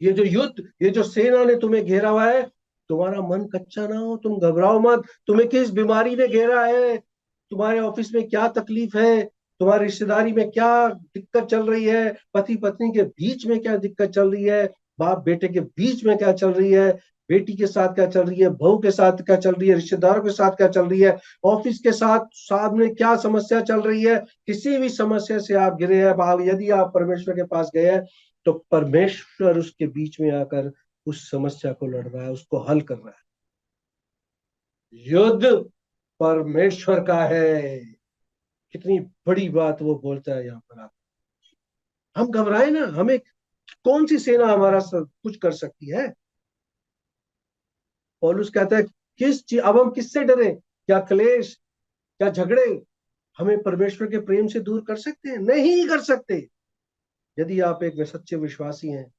ये जो युद्ध, ये जो सेना ने तुम्हें घेरा हुआ है, तुम्हारा मन कच्चा ना हो, तुम घबराओ मत। तुम्हें किस बीमारी ने घेरा है, तुम्हारे ऑफिस में क्या तकलीफ है, तुम्हारी रिश्तेदारी में क्या दिक्कत चल रही है, पति पत्नी के बीच में क्या दिक्कत चल रही है, बाप बेटे के बीच में क्या चल रही है, बेटी के साथ क्या चल रही है, बहू के साथ क्या चल रही है, रिश्तेदारों के साथ क्या चल रही है, ऑफिस के साथ साथ में क्या समस्या चल रही है। किसी भी समस्या से आप घिरे हैं, यदि आप परमेश्वर के पास गए हैं, तो परमेश्वर उसके बीच में आकर उस समस्या को लड़ रहा है, उसको हल कर रहा है। युद्ध परमेश्वर का है। कितनी बड़ी बात वो बोलता है यहाँ पर। आप, हम घबराए ना, हमें कौन सी सेना हमारा सब कुछ कर सकती है? पौलुस कहता है, किस चीज, अब हम किससे डरे? क्या क्लेश, क्या झगड़े हमें परमेश्वर के प्रेम से दूर कर सकते हैं? नहीं कर सकते। यदि आप एक सच्चे विश्वासी हैं,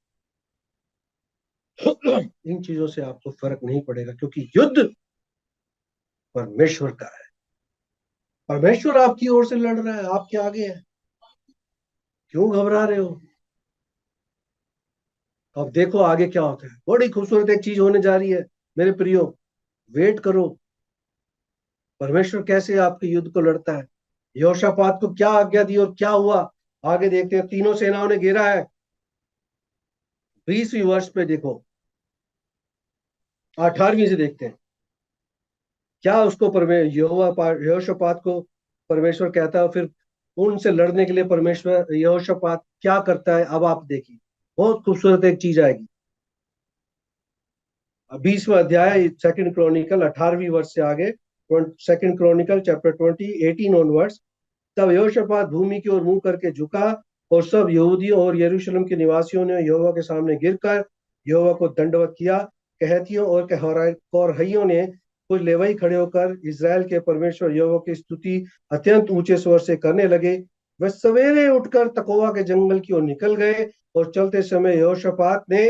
इन चीजों से आपको फर्क नहीं पड़ेगा, क्योंकि युद्ध परमेश्वर का है। परमेश्वर आपकी ओर से लड़ रहा है, आपके आगे है। क्यों घबरा रहे हो? अब देखो आगे क्या होता है। बड़ी खूबसूरत एक चीज होने जा रही है मेरे प्रियो। वेट करो, परमेश्वर कैसे आपके युद्ध को लड़ता है। यहोशापात को क्या आज्ञा दी और क्या हुआ, आगे देखते हैं। तीनों सेनाओं ने घेरा है। 20वीं वर्ष पे देखो, 18वीं से देखते हैं क्या उसको यहोशापात को परमेश्वर कहता है। फिर उनसे लड़ने के लिए परमेश्वर यहोशापात क्या करता है, अब आप देखिए। बहुत खूबसूरत एक चीज आएगी। 20वां अध्याय सेकंड क्रॉनिकल 18वीं वर्ष से आगे, सेकंड क्रॉनिकल चैप्टर 20 18 ऑनवर्ड्स। तब यहोशापात भूमि की ओर मुंह करके झुका, और सब यहूदियों और यरूशलेम के निवासियों ने यहोवा के सामने गिरकर यहोवा को दंडवत किया। कहतियों और कौरहियों ने कुछ लेवाई खड़े होकर इज़राइल के परमेश्वर यहोवा की स्तुति अत्यंत ऊंचे स्वर से करने लगे। वे सवेरे उठकर तकोवा के जंगल की ओर निकल गए, और चलते समय यहोशापात ने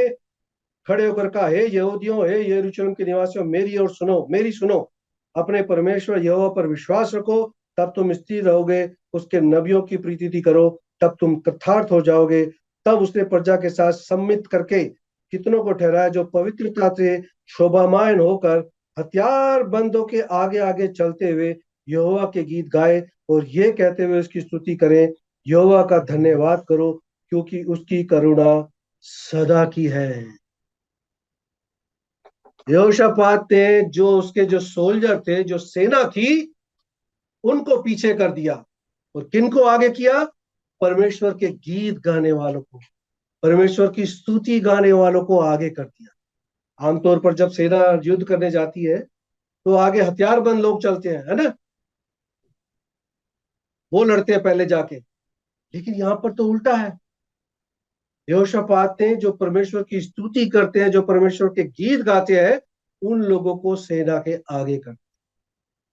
खड़े होकर कहा, हे यहूदियों, हे यरूशलेम के निवासियों, मेरी और सुनो, मेरी सुनो। अपने परमेश्वर यहोवा पर विश्वास रखो, तब तुम स्थिर रहोगे। उसके नबियों की प्रीति करो, तब तुम कृतार्थ हो जाओगे। तब उसने प्रजा के साथ सम्मित करके कितनों को ठहराया, जो पवित्रता से शोभामान होकर हथियार बंदों के आगे आगे चलते हुए यहोवा के गीत गाए, और ये कहते हुए उसकी स्तुति करें, यहोवा का धन्यवाद करो, क्योंकि उसकी करुणा सदा की है। यहोशापात ने जो उसके जो सोल्जर थे, जो सेना थी, उनको पीछे कर दिया, और किनको आगे किया? परमेश्वर के गीत गाने वालों को, परमेश्वर की स्तुति गाने वालों को आगे कर दिया। आमतौर पर जब सेना युद्ध करने जाती है, तो आगे हथियारबंद लोग चलते हैं, है ना, वो लड़ते हैं पहले जाके। लेकिन यहाँ पर तो उल्टा है। यहोशापात ने जो परमेश्वर की स्तुति करते हैं, जो परमेश्वर के गीत गाते हैं, उन लोगों को सेना के आगे कर,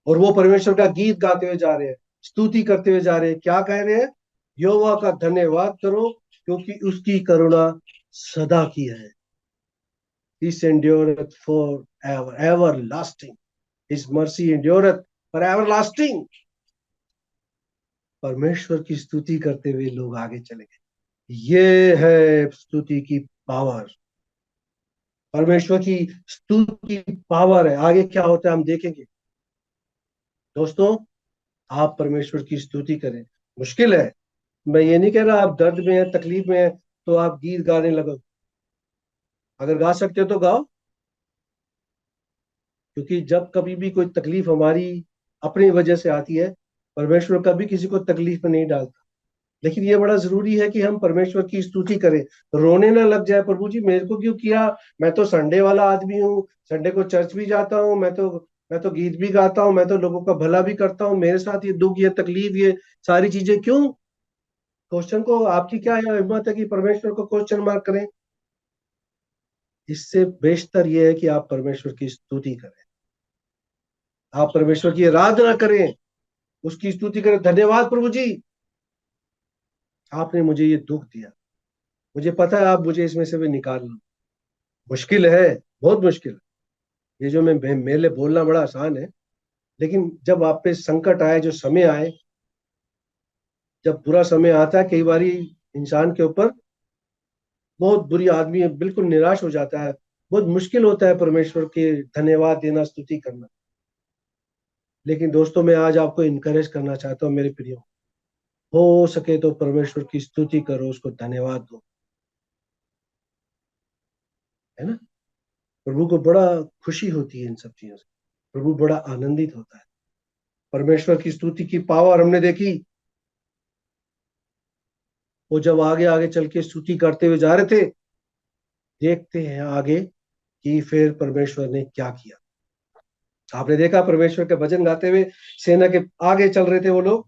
और वो परमेश्वर का गीत गाते हुए जा रहे हैं, स्तुति करते हुए जा रहे हैं। क्या कह रहे हैं? यहोवा का धन्यवाद करो, क्योंकि उसकी करुणा सदा की है। His endureth forever, everlasting. His mercy endureth for everlasting. परमेश्वर की स्तुति करते हुए लोग आगे चले गए। ये है स्तुति की पावर। परमेश्वर की स्तुति की पावर है। आगे क्या होता है हम देखेंगे। दोस्तों, आप परमेश्वर की स्तुति करें। मुश्किल है, मैं ये नहीं कह रहा आप दर्द में है, तकलीफ में है, तो आप गीत गाने लगो। अगर गा सकते हो तो गाओ, क्योंकि जब कभी भी कोई तकलीफ हमारी अपनी वजह से आती है, परमेश्वर कभी किसी को तकलीफ में नहीं डालता। लेकिन ये बड़ा जरूरी है कि हम परमेश्वर की स्तुति करें, रोने ना लग जाए, प्रभु जी मेरे को क्यों किया, मैं तो संडे वाला आदमी हूँ, संडे को चर्च भी जाता हूँ, मैं तो गीत भी गाता हूँ, मैं तो लोगों का भला भी करता हूँ, मेरे साथ ये दुख, ये तकलीफ, ये सारी चीजें क्यों। क्वेश्चन को, आपकी क्या हिम्मत है कि परमेश्वर को क्वेश्चन मार्क करें। इससे बेहतर ये है कि आप परमेश्वर की स्तुति करें, आप परमेश्वर की आराधना करें, उसकी स्तुति करें। धन्यवाद प्रभु जी, आपने मुझे ये दुख दिया, मुझे पता है आप मुझे इसमें से भी निकाल लो। मुश्किल है, बहुत मुश्किल है। ये जो मेरे लिए बोलना बड़ा आसान है, लेकिन जब आप पे संकट आए, जो समय आए, जब बुरा समय आता है, कई बार इंसान के ऊपर बहुत बुरी आदमी है, बिल्कुल निराश हो जाता है, बहुत मुश्किल होता है परमेश्वर के धन्यवाद देना, स्तुति करना। लेकिन दोस्तों, मैं आज आपको इनकरेज करना चाहता हूँ मेरे प्रियो, हो सके तो परमेश्वर की स्तुति करो, उसको धन्यवाद दो, है ना। प्रभु को बड़ा खुशी होती है इन सब चीजों से, प्रभु बड़ा आनंदित होता है। परमेश्वर की स्तुति की पावर हमने देखी, वो जब आगे आगे चल के स्तुति करते हुए जा रहे थे, देखते हैं आगे कि फिर परमेश्वर ने क्या किया। आपने देखा परमेश्वर के भजन गाते हुए सेना के आगे चल रहे थे वो लोग,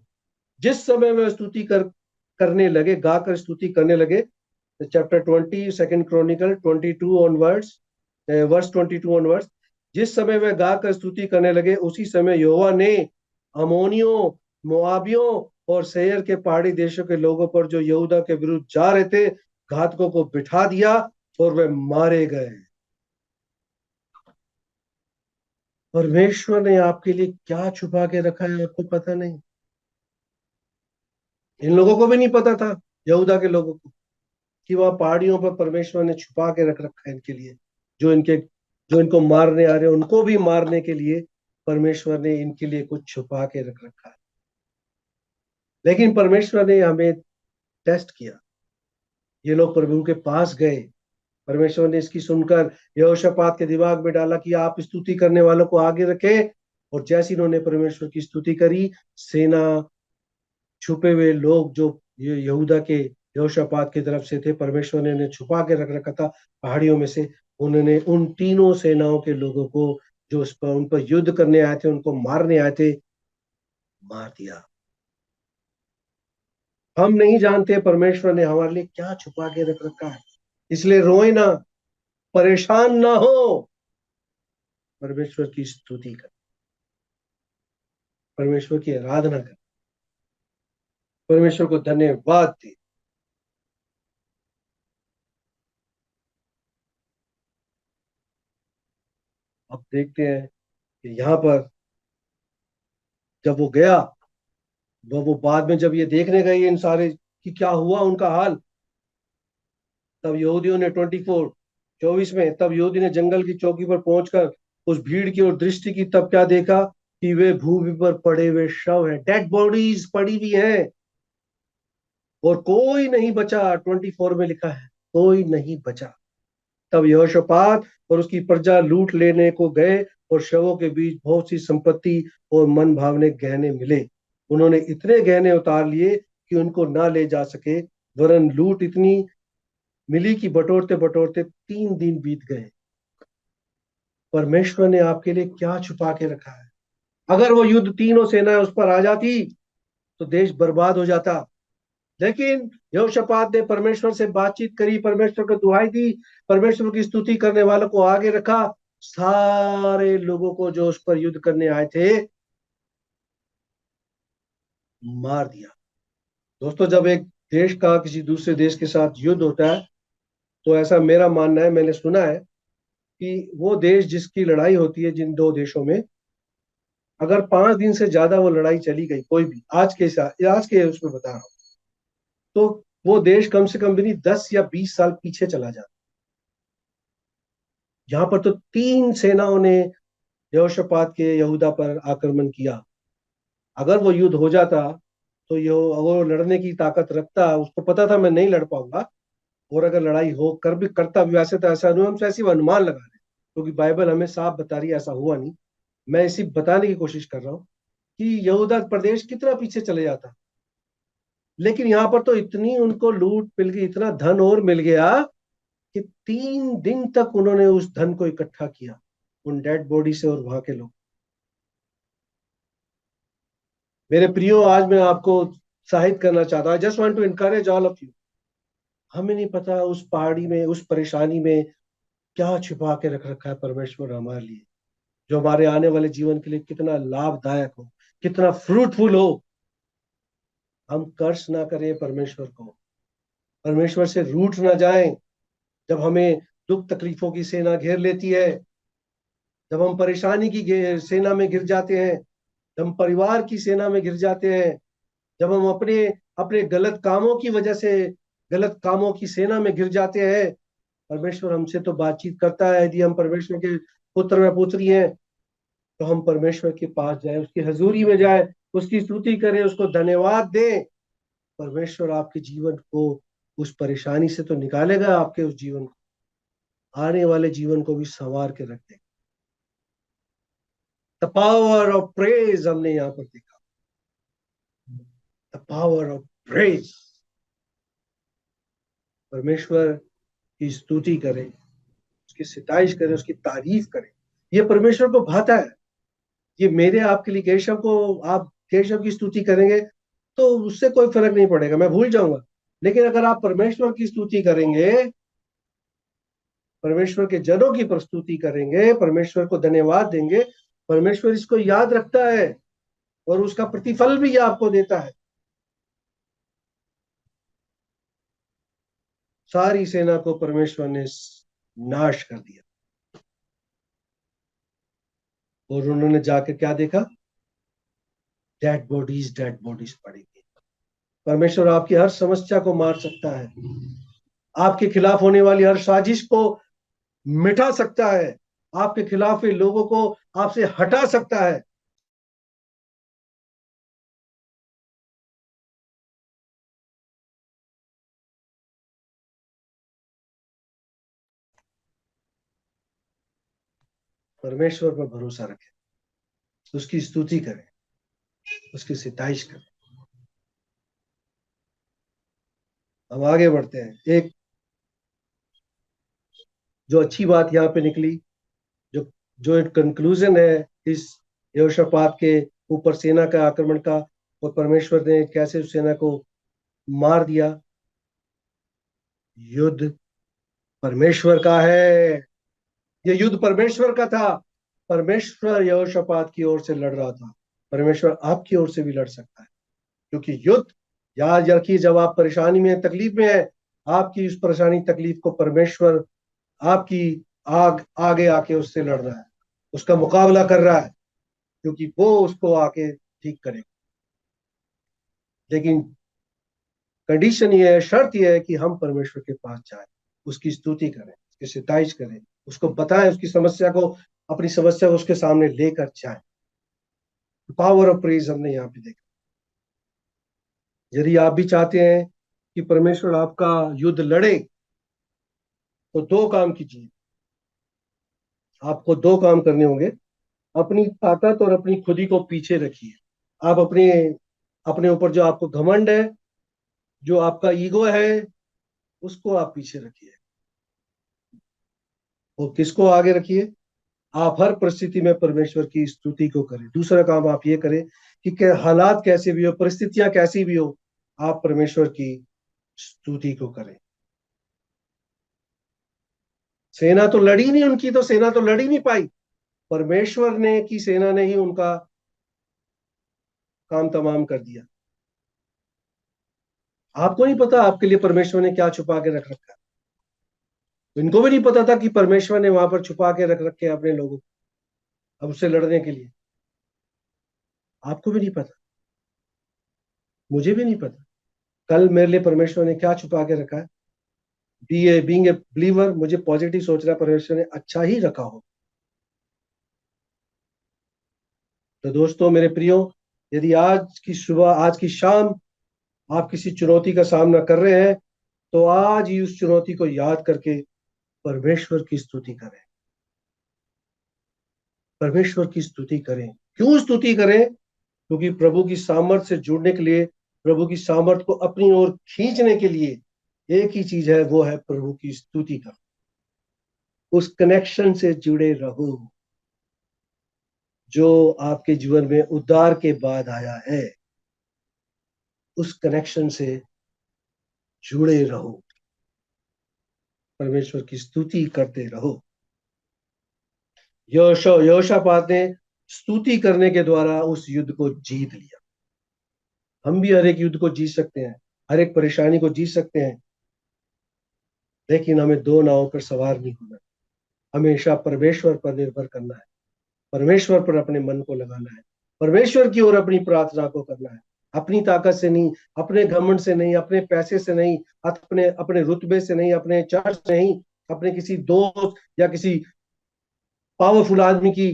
जिस समय वे स्तुति करने लगे, गाकर स्तुति करने लगे। Chapter 20 second chronicle 22 onwards, verse 22 onwards, जिस समय वे गाकर स्तुति करने लगे, उसी समय यहोवा ने अमोनियों, मोआबियों और सेयर के पहाड़ी देशों के लोगों पर जो यहूदा के विरुद्ध जा रहे थे, घातकों को बिठा दिया और वे मारे गए। परमेश्वर ने आपके लिए क्या छुपा के रखा है आपको पता नहीं। इन लोगों को भी नहीं पता था, यहूदा के लोगों को, कि वह पहाड़ियों पर परमेश्वर ने छुपा के रख रखा है इनके लिए। जो इनके जो इनको मारने आ रहे हैं, उनको भी मारने के लिए परमेश्वर ने इनके लिए कुछ छुपा के रख रखा है। लेकिन परमेश्वर ने हमें टेस्ट किया, ये लोग प्रभु के पास गए, परमेश्वर ने इसकी सुनकर यहोशापात के दिमाग में डाला कि आप स्तुति करने वालों को आगे रखें। और जैसे इन्होंने परमेश्वर की स्तुति करी, सेना, छुपे हुए लोग जो ये यहूदा के यहोशापात की तरफ से थे, परमेश्वर ने इन्हें छुपा के रख रखा था पहाड़ियों में से, उन्होंने उन तीनों सेनाओं के लोगों को जो उन पर युद्ध करने आए थे, उनको मारने आए थे, मार दिया। हम नहीं जानते परमेश्वर ने हमारे लिए क्या छुपा के रख रखा है, इसलिए रोए ना, परेशान ना हो, परमेश्वर की स्तुति कर, परमेश्वर की आराधना कर, परमेश्वर को धन्यवाद दे। अब देखते हैं कि यहाँ पर जब वो गया, वो बाद में जब ये देखने गए इन सारे कि क्या हुआ उनका हाल, तब यहूदियों ने 24 में, तब यहूदी ने जंगल की चौकी पर पहुंचकर उस भीड़ की ओर दृष्टि की, तब क्या देखा कि वे भूमि पर पड़े हुए शव हैं, डेड बॉडीज पड़ी हुई हैं, और कोई नहीं बचा। 24 में लिखा है, कोई नहीं बचा। तब यहोशापात और उसकी प्रजा लूट लेने को गए, और शवों के बीच बहुत सी संपत्ति और मन भावने गहने मिले। उन्होंने इतने गहने उतार लिए कि उनको ना ले जा सके, वरन लूट इतनी मिली कि बटोरते बटोरते 3 दिन बीत गए। परमेश्वर ने आपके लिए क्या छुपा के रखा है। अगर वो युद्ध तीनों सेनाएं उस पर आ जाती तो देश बर्बाद हो जाता। लेकिन यहोशापात ने परमेश्वर से बातचीत करी, परमेश्वर को दुहाई दी, परमेश्वर की स्तुति करने वालों को आगे रखा, सारे लोगों को जो उस पर युद्ध करने आए थे मार दिया। दोस्तों, जब एक देश का किसी दूसरे देश के साथ युद्ध होता है, तो ऐसा मेरा मानना है, मैंने सुना है कि वो देश जिसकी लड़ाई होती है जिन दो देशों में, अगर 5 दिन से ज्यादा वो लड़ाई चली गई, कोई भी, आज के उसमें बता रहा हूँ, तो वो देश कम से कम भी नहीं 10 या 20 साल पीछे चला जाता। यहाँ पर तो 3 सेनाओं ने यहोशापात के यहूदा पर आक्रमण किया। अगर वो युद्ध हो जाता तो यो अगर वो लड़ने की ताकत रखता, उसको पता था मैं नहीं लड़ पाऊंगा, और अगर लड़ाई हो कर भी करता भी वैसे तो ऐसा नहीं, हम ऐसी अनुमान लगा रहे हैं क्योंकि बाइबल हमें साफ बता रही है ऐसा हुआ नहीं। मैं इसी बताने की कोशिश कर रहा हूँ कि यहूदा प्रदेश कितना पीछे चले जाता, लेकिन यहाँ पर तो इतनी उनको लूट मिल गई, इतना धन और मिल गया कि 3 दिन तक उन्होंने उस धन को इकट्ठा किया, उन डेड बॉडी से और वहां के लोग। मेरे प्रियो, आज मैं आपको उत्साहित करना चाहता हूँ, just want to encourage all of you. हमें नहीं पता उस पहाड़ी में, उस परेशानी में क्या छिपा के रख रखा है परमेश्वर हमारे लिए, जो हमारे आने वाले जीवन के लिए कितना लाभदायक हो, कितना फ्रूटफुल हो। हम कर्ज ना करें परमेश्वर को, परमेश्वर से रूठ ना जाएं। जब हमें दुख तकलीफों की सेना घेर लेती है, जब हम परेशानी की सेना में घिर जाते हैं, जब हम परिवार की सेना में घिर जाते हैं, जब हम अपने अपने गलत कामों की वजह से गलत कामों की सेना में घिर जाते हैं, परमेश्वर हमसे तो बातचीत करता है। यदि हम परमेश्वर के पुत्र व पुत्री हैं तो हम परमेश्वर के पास जाए, उसकी हजूरी में जाए, उसकी स्तुति करें, उसको धन्यवाद दें। परमेश्वर आपके जीवन को उस परेशानी से तो निकालेगा, आपके उस जीवन को, आने वाले जीवन को भी संवार के रख देगा। द पावर ऑफ प्रेज हमने यहाँ पर देखा, द पावर ऑफ प्रेज। परमेश्वर की स्तुति करें, उसकी सिताइश करें, उसकी तारीफ करें। ये परमेश्वर को भाता है। ये मेरे आपके लिए केशव को, आप केशव की स्तुति करेंगे तो उससे कोई फर्क नहीं पड़ेगा, मैं भूल जाऊंगा। लेकिन अगर आप परमेश्वर की स्तुति करेंगे, परमेश्वर के जनों की प्रस्तुति करेंगे, परमेश्वर को धन्यवाद देंगे, परमेश्वर इसको याद रखता है और उसका प्रतिफल भी आपको देता है। सारी सेना को परमेश्वर ने नाश कर दिया और उन्होंने जाकर क्या देखा? डेड बॉडीज पड़ी थी। परमेश्वर आपकी हर समस्या को मार सकता है, आपके खिलाफ होने वाली हर साजिश को मिटा सकता है, आपके खिलाफ के लोगों को आपसे हटा सकता है। परमेश्वर पर भरोसा रखें, उसकी स्तुति करें, उसकी सिताइश करें। हम आगे बढ़ते हैं। एक जो अच्छी बात यहाँ पे निकली, जो जो एक कंक्लूजन है इस यहोशापात के ऊपर सेना का आक्रमण का, और परमेश्वर ने कैसे उस सेना को मार दिया। युद्ध परमेश्वर का है, ये युद्ध परमेश्वर का था। परमेश्वर यहोशापात की ओर से लड़ रहा था, परमेश्वर आपकी ओर से भी लड़ सकता है। क्योंकि युद्ध, याद रखिए, जब आप परेशानी में, तकलीफ में है, आपकी उस परेशानी तकलीफ को परमेश्वर आपकी आगे आके उससे लड़ रहा है, उसका मुकाबला कर रहा है, क्योंकि वो उसको आके ठीक करेगा। लेकिन कंडीशन ये है, शर्त ये है कि हम परमेश्वर के पास जाएं, उसकी स्तुति करें, उसकी सिताइश करें, उसको बताएं, उसकी समस्या को, अपनी समस्या को उसके सामने लेकर जाएं। पावर ऑफ प्रेज हमने यहाँ पे देखा। यदि आप भी चाहते हैं कि परमेश्वर आपका युद्ध लड़े, तो दो काम कीजिए। आपको दो काम करने होंगे। अपनी ताकत और अपनी खुदी को पीछे रखिए। आप अपने अपने ऊपर जो आपको घमंड है, जो आपका ईगो है, उसको आप पीछे रखिए और किसको आगे रखिए? आप हर परिस्थिति में परमेश्वर की स्तुति को करें। दूसरा काम आप ये करें कि हालात कैसे भी हो, परिस्थितियां कैसी भी हो, आप परमेश्वर की स्तुति को करें। सेना तो लड़ी नहीं, उनकी तो सेना तो लड़ी नहीं पाई, परमेश्वर ने की सेना ने ही उनका काम तमाम कर दिया। आपको नहीं पता आपके लिए परमेश्वर ने क्या छुपा के रख रखा है। इनको भी नहीं पता था कि परमेश्वर ने वहां पर छुपा के रख रखे अपने लोगों को, अब उससे लड़ने के लिए। आपको भी नहीं पता, मुझे भी नहीं पता कल मेरे लिए परमेश्वर ने क्या छुपा के रखा है। बीइंग ए बिलीवर, मुझे पॉजिटिव सोचना, परमेश्वर ने अच्छा ही रखा हो। तो दोस्तों मेरे प्रियो, यदि आज की सुबह, आज की शाम आप किसी चुनौती का सामना कर रहे हैं, तो आज ही उस चुनौती को याद करके परमेश्वर की स्तुति करें। परमेश्वर की स्तुति करें। क्यों स्तुति करें? क्योंकि प्रभु की सामर्थ से जुड़ने के लिए, प्रभु की सामर्थ को अपनी ओर खींचने के लिए एक ही चीज है, वो है प्रभु की स्तुति का। उस कनेक्शन से जुड़े रहो जो आपके जीवन में उद्धार के बाद आया है। उस कनेक्शन से जुड़े रहो, परमेश्वर की स्तुति करते रहो। यहोशापात ने स्तुति करने के द्वारा उस युद्ध को जीत लिया। हम भी हर एक युद्ध को जीत सकते हैं, हर एक परेशानी को जीत सकते हैं, लेकिन हमें दो नावों पर सवार नहीं होना। हमेशा परमेश्वर पर निर्भर करना है, परमेश्वर पर अपने मन को लगाना है, परमेश्वर की ओर अपनी प्रार्थना को करना है। अपनी ताकत से नहीं, अपने घमंड से नहीं, अपने पैसे से नहीं, अपने अपने रुतबे से नहीं, अपने चर्च से नहीं, अपने किसी दोस्त या किसी पावरफुल आदमी की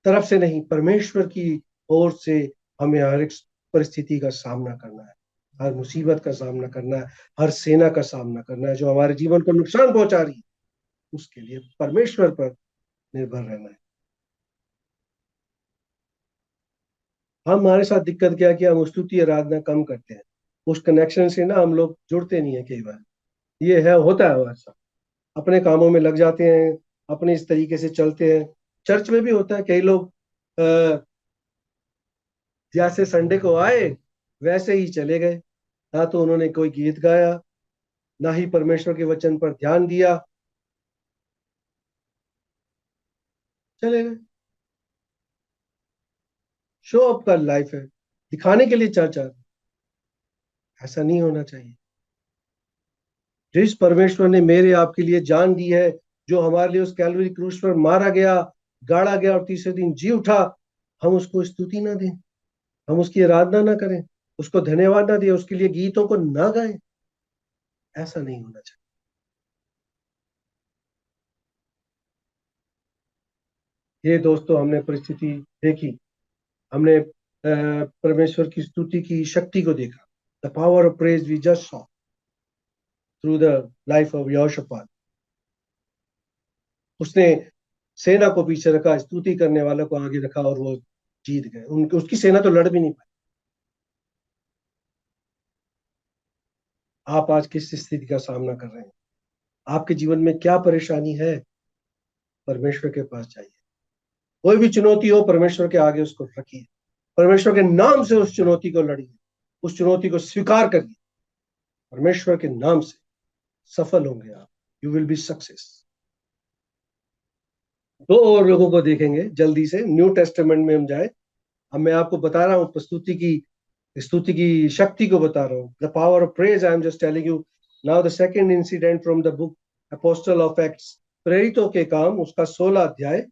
तरफ से नहीं, परमेश्वर की ओर से हमें हर एक परिस्थिति का सामना करना है, हर मुसीबत का सामना करना है, हर सेना का सामना करना है जो हमारे जीवन को नुकसान पहुंचा रही है। उसके लिए परमेश्वर पर निर्भर रहना है। हमारे साथ दिक्कत क्या है कि हम स्तुति आराधना कम करते हैं। उस कनेक्शन से ना हम लोग जुड़ते नहीं है। कई बार ये है, होता है हमारे साथ, अपने कामों में लग जाते हैं, अपने इस तरीके से चलते हैं। चर्च में भी होता है, कई लोग जैसे संडे को आए वैसे ही चले गए, ना तो उन्होंने कोई गीत गाया, ना ही परमेश्वर के वचन पर ध्यान दिया, चले गए। शो अप का लाइफ है, दिखाने के लिए चर्च आ रहे। ऐसा नहीं होना चाहिए। जिस परमेश्वर ने मेरे आपके लिए जान दी है, जो हमारे लिए उस कैलवरी क्रूस पर मारा गया, गाड़ा गया और तीसरे दिन जी उठा, हम उसको स्तुति ना दें, हम उसकी आराधना ना करें, उसको धन्यवाद ना दें, उसके लिए गीतों को ना गाएं? ऐसा नहीं होना चाहिए। ये दोस्तों, हमने परिस्थिति देखी, हमने परमेश्वर की स्तुति की शक्ति को देखा। The power of praise we just saw through the life of यहोशापात। उसने सेना को पीछे रखा, स्तुति करने वालों को आगे रखा और वो जीत गए। उनकी उसकी सेना तो लड़ भी नहीं पाई। आप आज किस स्थिति का सामना कर रहे हैं? आपके जीवन में क्या परेशानी है? परमेश्वर के पास जाइए। कोई भी चुनौती हो, परमेश्वर के आगे उसको रखिए, परमेश्वर के नाम से उस चुनौती को लड़िए, उस चुनौती को स्वीकार करिए। परमेश्वर के नाम से सफल होंगे आप। You will be success. दो और लोगों को देखेंगे जल्दी से, न्यू टेस्टामेंट में हम जाए। अब मैं आपको बता रहा हूं स्तुति की शक्ति को बता रहा हूं। The power of praise, I am just telling you. Now the second incident from the book apostle of acts, प्रेरितों के काम, उसका 16 अध्याय।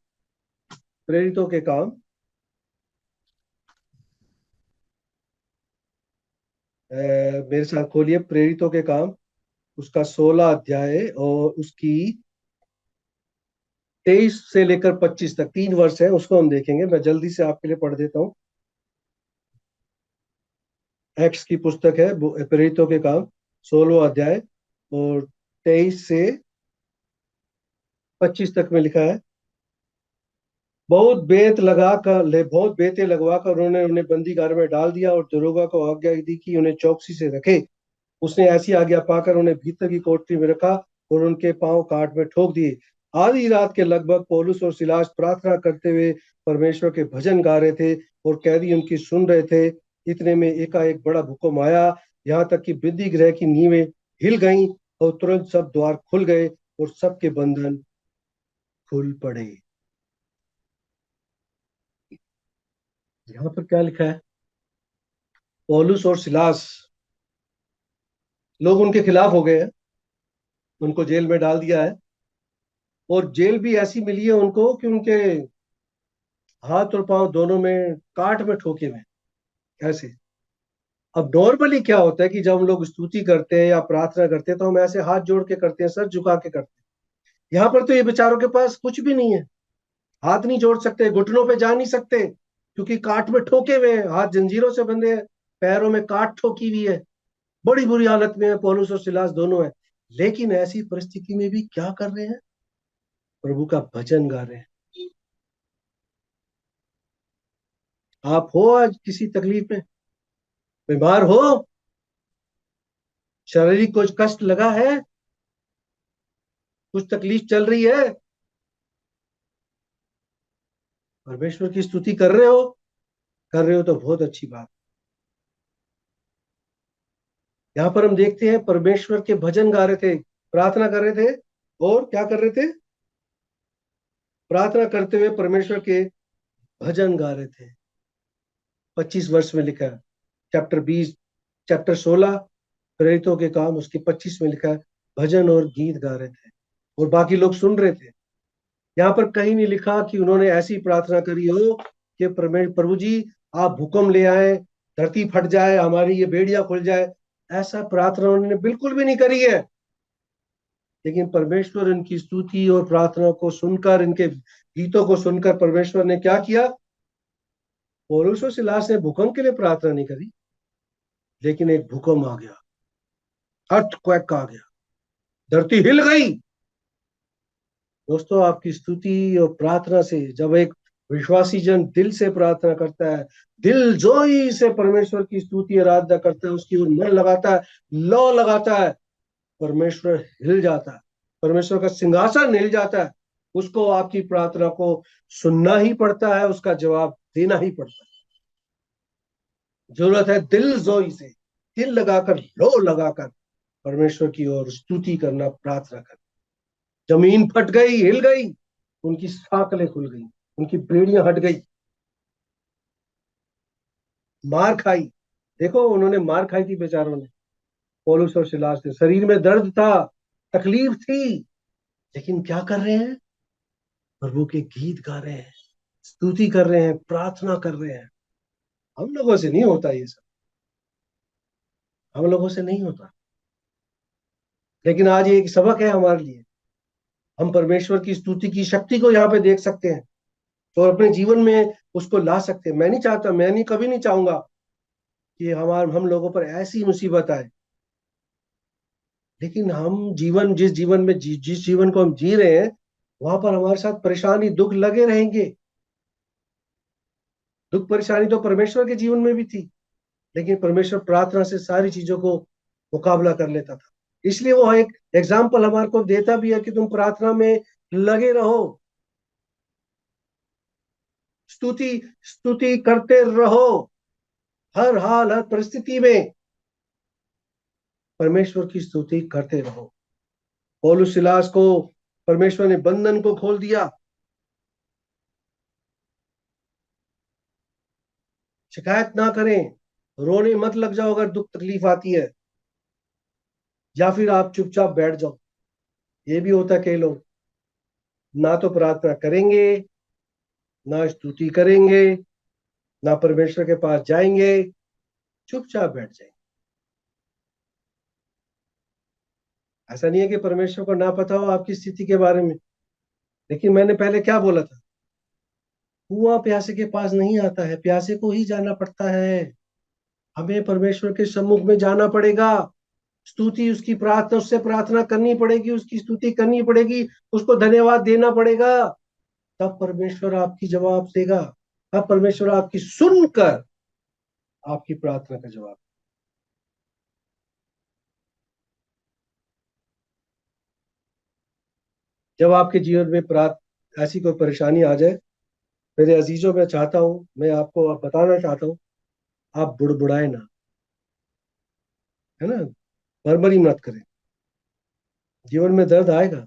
प्रेरितों के काम, मेरे साथ खोलिए प्रेरितों के काम, उसका 16 अध्याय और उसकी 23 से लेकर 25 तक 3 वर्ष है, उसको हम देखेंगे। मैं जल्दी से आपके लिए पढ़ देता हूँ। एक्ट्स की पुस्तक है, प्रेरितों के काम 16 अध्याय और 23 से 25 तक में लिखा है। बहुत बेतें लगवाकर उन्होंने उन्हें बंदीगार में डाल दिया और दरोगा को आज्ञा दी कि उन्हें चौकसी से रखे। उसने ऐसी आज्ञा पाकर उन्हें भीतर की कोठरी में रखा और उनके पांव काट में ठोक दिए। आधी रात के लगभग पौलुस और सिलास प्रार्थना करते हुए परमेश्वर के भजन गा रहे थे और कैदी उनकी सुन रहे थे। इतने में एकाएक बड़ा भूकंप आया, यहाँ तक कि विधि गृह की नींवें हिल गईं और तुरंत सब द्वार खुल गए और सबके बंधन खुल पड़े। यहाँ पर क्या लिखा है? पौलुस और सिलास, लोग उनके खिलाफ हो गए हैं, उनको जेल में डाल दिया है और जेल भी ऐसी मिली है उनको कि उनके हाथ और पांव दोनों में काट में ठोके हुए हैं। ऐसे अब नॉर्मली क्या होता है कि जब हम लोग स्तुति करते हैं या प्रार्थना करते हैं तो हम ऐसे हाथ जोड़ के करते हैं, सर झुका के करते हैं। यहाँ पर तो ये बेचारों के पास कुछ भी नहीं है, हाथ नहीं जोड़ सकते, घुटनों पे जा नहीं सकते क्योंकि काट में ठोके हुए हैं, हाथ जंजीरों से बंधे हैं, पैरों में काट ठोकी हुई है। बड़ी बुरी हालत में है, पौलुस और सिलास दोनों हैं। लेकिन ऐसी परिस्थिति में भी क्या कर रहे हैं? प्रभु का भजन गा रहे हैं। आप हो आज किसी तकलीफ में, बीमार हो, शारीरिक कुछ कष्ट लगा है, कुछ तकलीफ चल रही है, परमेश्वर की स्तुति कर रहे हो? कर रहे हो तो बहुत अच्छी बात। यहाँ पर हम देखते हैं परमेश्वर के भजन गा रहे थे, प्रार्थना कर रहे थे, और क्या कर रहे थे? प्रार्थना करते हुए परमेश्वर के भजन गा रहे थे। 25 वर्ष में लिखा है, चैप्टर 20, चैप्टर 16 प्रेरितों के काम, उसके 25 में लिखा है भजन और गीत गा रहे थे और बाकी लोग सुन रहे थे। यहाँ पर कहीं नहीं लिखा कि उन्होंने ऐसी प्रार्थना करी हो कि प्रभु जी आप भूकंप ले आए, धरती फट जाए, हमारी ये बेड़ियां खुल जाए। ऐसा प्रार्थना उन्होंने बिल्कुल भी नहीं करी है। लेकिन परमेश्वर इनकी स्तुति और प्रार्थना को सुनकर, इनके गीतों को सुनकर परमेश्वर ने क्या किया? पौलुस और सिलास ने भूकंप के लिए प्रार्थना नहीं करी, लेकिन एक भूकंप आ गया, अर्थक्वेक आ गया, धरती हिल गई। दोस्तों, आपकी स्तुति और प्रार्थना से जब एक विश्वासी जन दिल से प्रार्थना करता है, दिल जोई से परमेश्वर की स्तुति आराधना करता है, उसकी ओर मन लगाता है, लौ लगाता है, परमेश्वर हिल जाता है, परमेश्वर का सिंहासन हिल जाता है। उसको आपकी प्रार्थना को सुनना ही पड़ता है, उसका जवाब देना ही पड़ता है। जरूरत है दिल जोई से, दिल लगाकर, लो लगाकर परमेश्वर की ओर स्तुति करना, प्रार्थना करना। जमीन फट गई, हिल गई, उनकी साकलें खुल गई, उनकी बेड़ियां हट गई, मार खाई। देखो, उन्होंने मार खाई थी बेचारों ने, पौलुस और सिलास ने। शरीर में दर्द था, तकलीफ थी, लेकिन क्या कर रहे हैं? प्रभु के गीत गा रहे हैं, स्तुति कर रहे हैं, प्रार्थना कर रहे हैं। हम लोगों से नहीं होता ये सब, हम लोगों से नहीं होता। लेकिन आज ये एक सबक है हमारे लिए। हम परमेश्वर की स्तुति की शक्ति को यहाँ पे देख सकते हैं और अपने जीवन में उसको ला सकते हैं। मैं नहीं चाहता, मैं नहीं, कभी नहीं चाहूंगा कि हम लोगों पर ऐसी मुसीबत आए। लेकिन हम जीवन, जिस जीवन में जिस जीवन को हम जी रहे हैं, वहां पर हमारे साथ परेशानी, दुख लगे रहेंगे। दुख परेशानी तो परमेश्वर के जीवन में भी थी, लेकिन परमेश्वर प्रार्थना से सारी चीजों को मुकाबला कर लेता था। इसलिए वो एक एग्जाम्पल हमारे को देता भी है कि तुम प्रार्थना में लगे रहो, स्तुति स्तुति करते रहो, हर हाल, हर परिस्थिति में परमेश्वर की स्तुति करते रहो। पौलुस सिलास को परमेश्वर ने बंधन को खोल दिया। शिकायत ना करें, रोने मत लग जाओ अगर दुख तकलीफ आती है, या फिर आप चुपचाप बैठ जाओ। ये भी होता है, कई लोग ना तो प्रार्थना करेंगे, ना स्तुति करेंगे, ना परमेश्वर के पास जाएंगे, चुपचाप बैठ जाएंगे। ऐसा नहीं है कि परमेश्वर को ना पता हो आपकी स्थिति के बारे में, लेकिन मैंने पहले क्या बोला था? कुआं प्यासे के पास नहीं आता है, प्यासे को ही जाना पड़ता है। हमें परमेश्वर के सम्मुख में जाना पड़ेगा, स्तुति, उसकी प्रार्थना, उससे प्रार्थना करनी पड़ेगी, उसकी स्तुति करनी पड़ेगी, उसको धन्यवाद देना पड़ेगा। तब परमेश्वर आपकी जवाब देगा, तब परमेश्वर आपकी सुनकर आपकी प्रार्थना का जवाब। जब आपके जीवन में ऐसी कोई परेशानी आ जाए, मेरे अजीजों, मैं चाहता हूं, मैं आपको बताना चाहता हूं, आप बुड़बुड़ाए ना, है ना, मरमरी मत करें। जीवन में दर्द आएगा।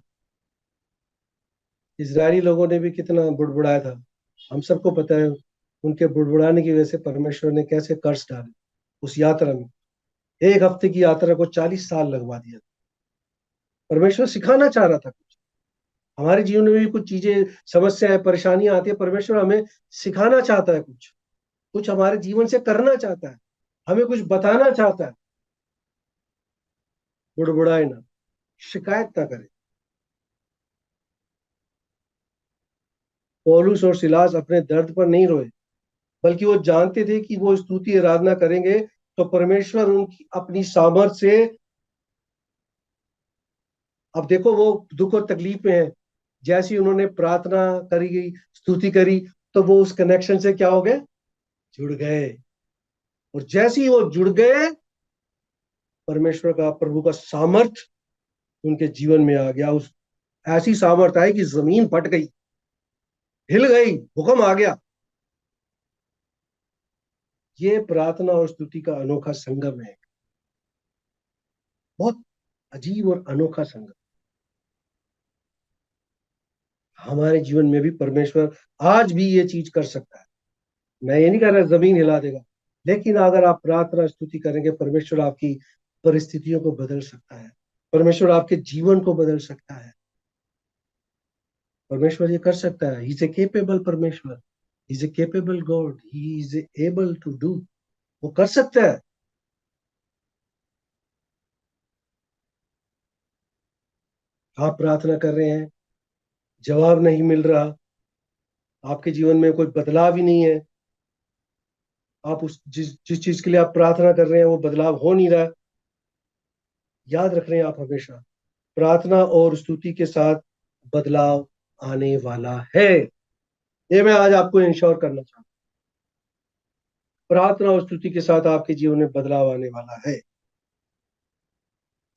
इजरायली लोगों ने भी कितना बुड़बुड़ाया था, हम सबको पता है। उनके बुड़बुड़ाने की वजह से परमेश्वर ने कैसे कर्ज डाले उस यात्रा में। 1 हफ्ते की यात्रा को 40 साल लगवा दिया। परमेश्वर सिखाना चाह रहा था कुछ। हमारे जीवन में भी कुछ चीजें, समस्याएं, परेशानियां आती है, परमेश्वर हमें सिखाना चाहता है, कुछ कुछ हमारे जीवन से करना चाहता है, हमें कुछ बताना चाहता है। बुड़बुड़ाए ना, शिकायत ना करें। पौलुस और सिलास अपने दर्द पर नहीं रोए, बल्कि वो जानते थे कि वो स्तुति आराधना करेंगे तो परमेश्वर उनकी अपनी सामर्थ से, अब देखो वो दुख और तकलीफ में है, जैसी उन्होंने प्रार्थना करी गई, स्तुति करी, तो वो उस कनेक्शन से क्या हो गए, जुड़ गए। और जैसे ही वो जुड़ गए, परमेश्वर का, प्रभु का सामर्थ उनके जीवन में आ गया। उस ऐसी सामर्थ आई कि जमीन फट गई, हिल गई, भूकंप आ गया। ये प्रार्थना और स्तुति का अनोखा संगम है, बहुत अजीब और अनोखा संगम। हमारे जीवन में भी परमेश्वर आज भी ये चीज कर सकता है। मैं ये नहीं कह रहा जमीन हिला देगा, लेकिन अगर आप प्रार्थना स्तुति करेंगे, परमेश्वर आपकी परिस्थितियों को बदल सकता है, परमेश्वर आपके जीवन को बदल सकता है। परमेश्वर ये कर सकता है। ही इज ए केपेबल परमेश्वर, is a capable God, he is able to do. वो कर सकता है। आप प्रार्थना कर रहे हैं, जवाब नहीं मिल रहा, आपके जीवन में कोई बदलाव ही नहीं है, आप उस जिस जिस चीज के लिए आप प्रार्थना कर रहे हैं वो बदलाव हो नहीं रहा, याद रख रहे हैं आप हमेशा, प्रार्थना और स्तुति के साथ बदलाव आने वाला है। ये मैं आज आपको इंश्योर करना चाहता हूँ, प्रार्थना और स्तुति के साथ आपके जीवन में बदलाव आने वाला है।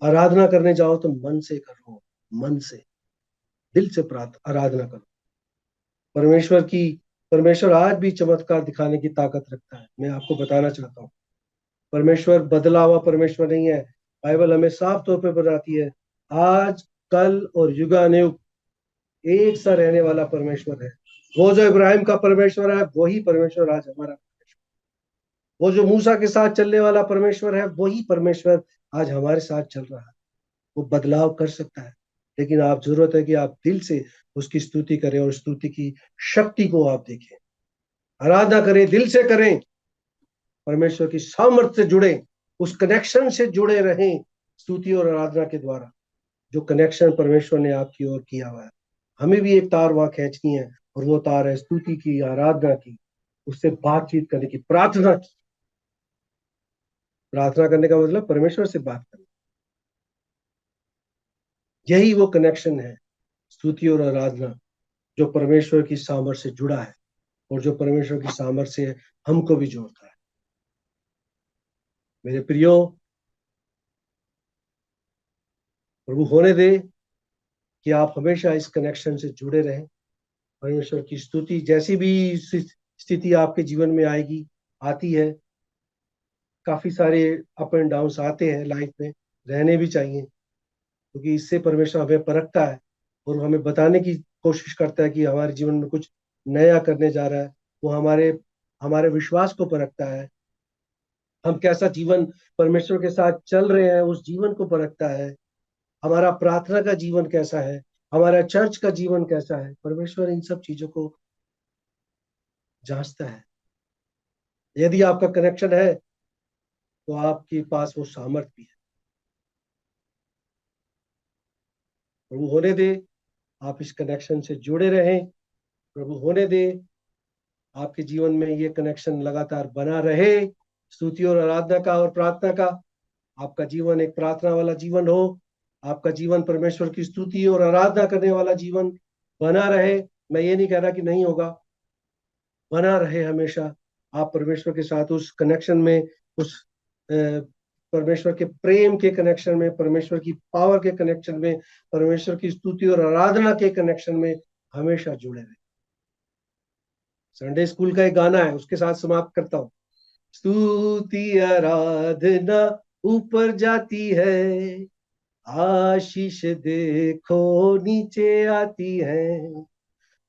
आराधना करने जाओ तो मन से करो, मन से, दिल से प्रार्थना आराधना करो। परमेश्वर की परमेश्वर आज भी चमत्कार दिखाने की ताकत रखता है। मैं आपको बताना चाहता हूँ, परमेश्वर बदला हुआ परमेश्वर नहीं है। बाइबल हमें साफ तौर पे बताती है, आज, कल और युगानुयुग एक सा रहने वाला परमेश्वर है। वो जो इब्राहिम का परमेश्वर है, वही परमेश्वर आज हमारा परमेश्वर। वो जो मूसा के साथ चलने वाला परमेश्वर है, वही परमेश्वर आज हमारे साथ चल रहा है। वो बदलाव कर सकता है, लेकिन आप, जरूरत है कि आप दिल से उसकी स्तुति करें और स्तुति की शक्ति को आप देखें, आराधना करें, दिल से करें, परमेश्वर की सामर्थ्य से जुड़े, उस कनेक्शन से जुड़े रहें स्तुति और आराधना के द्वारा, जो कनेक्शन परमेश्वर ने आपकी ओर किया हुआ है। हमें भी एक तार वहां खींचनी है, और वो तार है स्तुति की, आराधना की, उससे बातचीत करने की, प्रार्थना की। प्रार्थना करने का मतलब परमेश्वर से बात करना। यही वो कनेक्शन है, स्तुति और आराधना, जो परमेश्वर की सामर्थ्य से जुड़ा है, और जो परमेश्वर की सामर्थ्य से हमको भी जोड़ता है। मेरे प्रियो, प्रभु होने दे कि आप हमेशा इस कनेक्शन से जुड़े रहें। परमेश्वर की स्तुति, जैसी भी स्थिति आपके जीवन में आएगी, आती है, काफी सारे अप एंड डाउन आते हैं लाइफ में, रहने भी चाहिए, क्योंकि इससे परमेश्वर हमें परखता है और हमें बताने की कोशिश करता है कि हमारे जीवन में कुछ नया करने जा रहा है। वो हमारे हमारे विश्वास को परखता है, हम कैसा जीवन परमेश्वर के साथ चल रहे हैं उस जीवन को परखता है, हमारा प्रार्थना का जीवन कैसा है, हमारा चर्च का जीवन कैसा है। परमेश्वर इन सब चीजों को जांचता है। यदि आपका कनेक्शन है, तो आपके पास वो सामर्थ भी है। प्रभु होने दे आप इस कनेक्शन से जुड़े रहें। प्रभु होने दे आपके जीवन में ये कनेक्शन लगातार बना रहे, स्तुति और आराधना का और प्रार्थना का। आपका जीवन एक प्रार्थना वाला जीवन हो, आपका जीवन परमेश्वर की स्तुति और आराधना करने वाला जीवन बना रहे। मैं ये नहीं कह रहा कि नहीं होगा, बना रहे हमेशा। आप परमेश्वर के साथ उस कनेक्शन में, उस परमेश्वर के प्रेम के कनेक्शन में, परमेश्वर की पावर के कनेक्शन में, परमेश्वर की स्तुति और आराधना के कनेक्शन में हमेशा जुड़े रहे। संडे स्कूल का एक गाना है, उसके साथ समाप्त करता हूँ। स्तुति आराधना ऊपर जाती है, आशीष देखो नीचे आती है।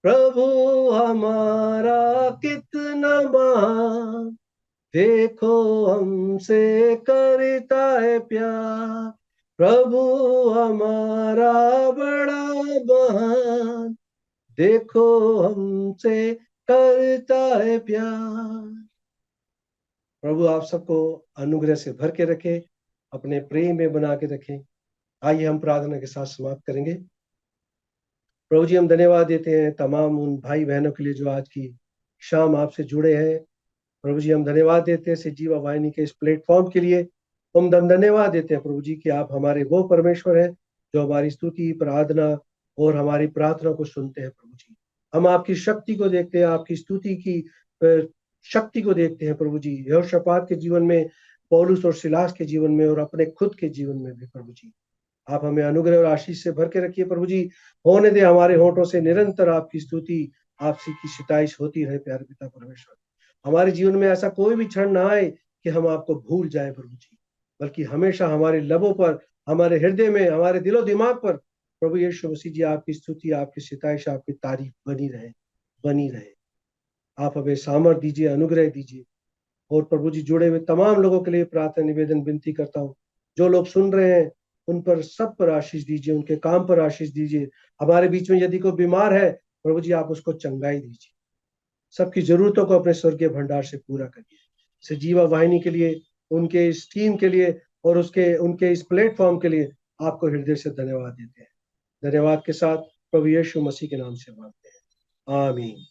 प्रभु हमारा कितना महान, देखो हमसे करता है प्यार। प्रभु हमारा बड़ा महान, देखो हमसे करता है प्यार। प्रभु आप सबको अनुग्रह से भर के रखे, अपने प्रेम में बना के रखें। आइए हम प्रार्थना के साथ समाप्त करेंगे। प्रभु जी, हम धन्यवाद देते हैं तमाम उन भाई बहनों के लिए जो आज की शाम आपसे जुड़े हैं, प्रभु जी हम धन्यवाद देते हैं सजीवा वाहिनी के इस प्लेटफॉर्म के लिए। हम धन्यवाद देते हैं प्रभु जी कि आप हमारे वो परमेश्वर हैं जो हमारी स्तुति, प्रार्थना और हमारी प्रार्थना को सुनते हैं प्रभु जी। हम आपकी शक्ति को देखते हैं, आपकी स्तुति की शक्ति को देखते हैं प्रभु जी, यहोशापात के जीवन में, पौलुस और सिलास के जीवन में और अपने खुद के जीवन में भी प्रभु जी। आप हमें अनुग्रह और आशीष से भर के रखिए प्रभु जी। होने दे हमारे होठों से निरंतर आपकी स्तुति, आपसी की सिताइश होती रहे प्यारे पिता परमेश्वर। हमारे जीवन में ऐसा कोई भी क्षण ना आए कि हम आपको भूल जाएं प्रभु जी, बल्कि हमेशा हमारे लबों पर, हमारे हृदय में, हमारे दिलो दिमाग पर प्रभु यीशु मसीह जी आपकी स्तुति, आपकी सिताइश, आपकी तारीफ बनी रहे, बनी रहे। आप हमें सामर्थ दीजिए, अनुग्रह दीजिए। और प्रभु जी जुड़े हुए तमाम लोगों के लिए प्रार्थना निवेदन विनती करता हूँ, जो लोग सुन रहे हैं उन पर, सब पर आशीष दीजिए, उनके काम पर आशीष दीजिए। हमारे बीच में यदि कोई बीमार है प्रभु जी आप उसको चंगाई दीजिए, सबकी जरूरतों को अपने स्वर्गीय भंडार से पूरा करिए। सजीवा वाहिनी के लिए, उनके इस टीम के लिए और उनके इस प्लेटफॉर्म के लिए आपको हृदय से धन्यवाद देते हैं। धन्यवाद के साथ प्रभु यीशु मसीह के नाम से मांगते हैं, आमीन।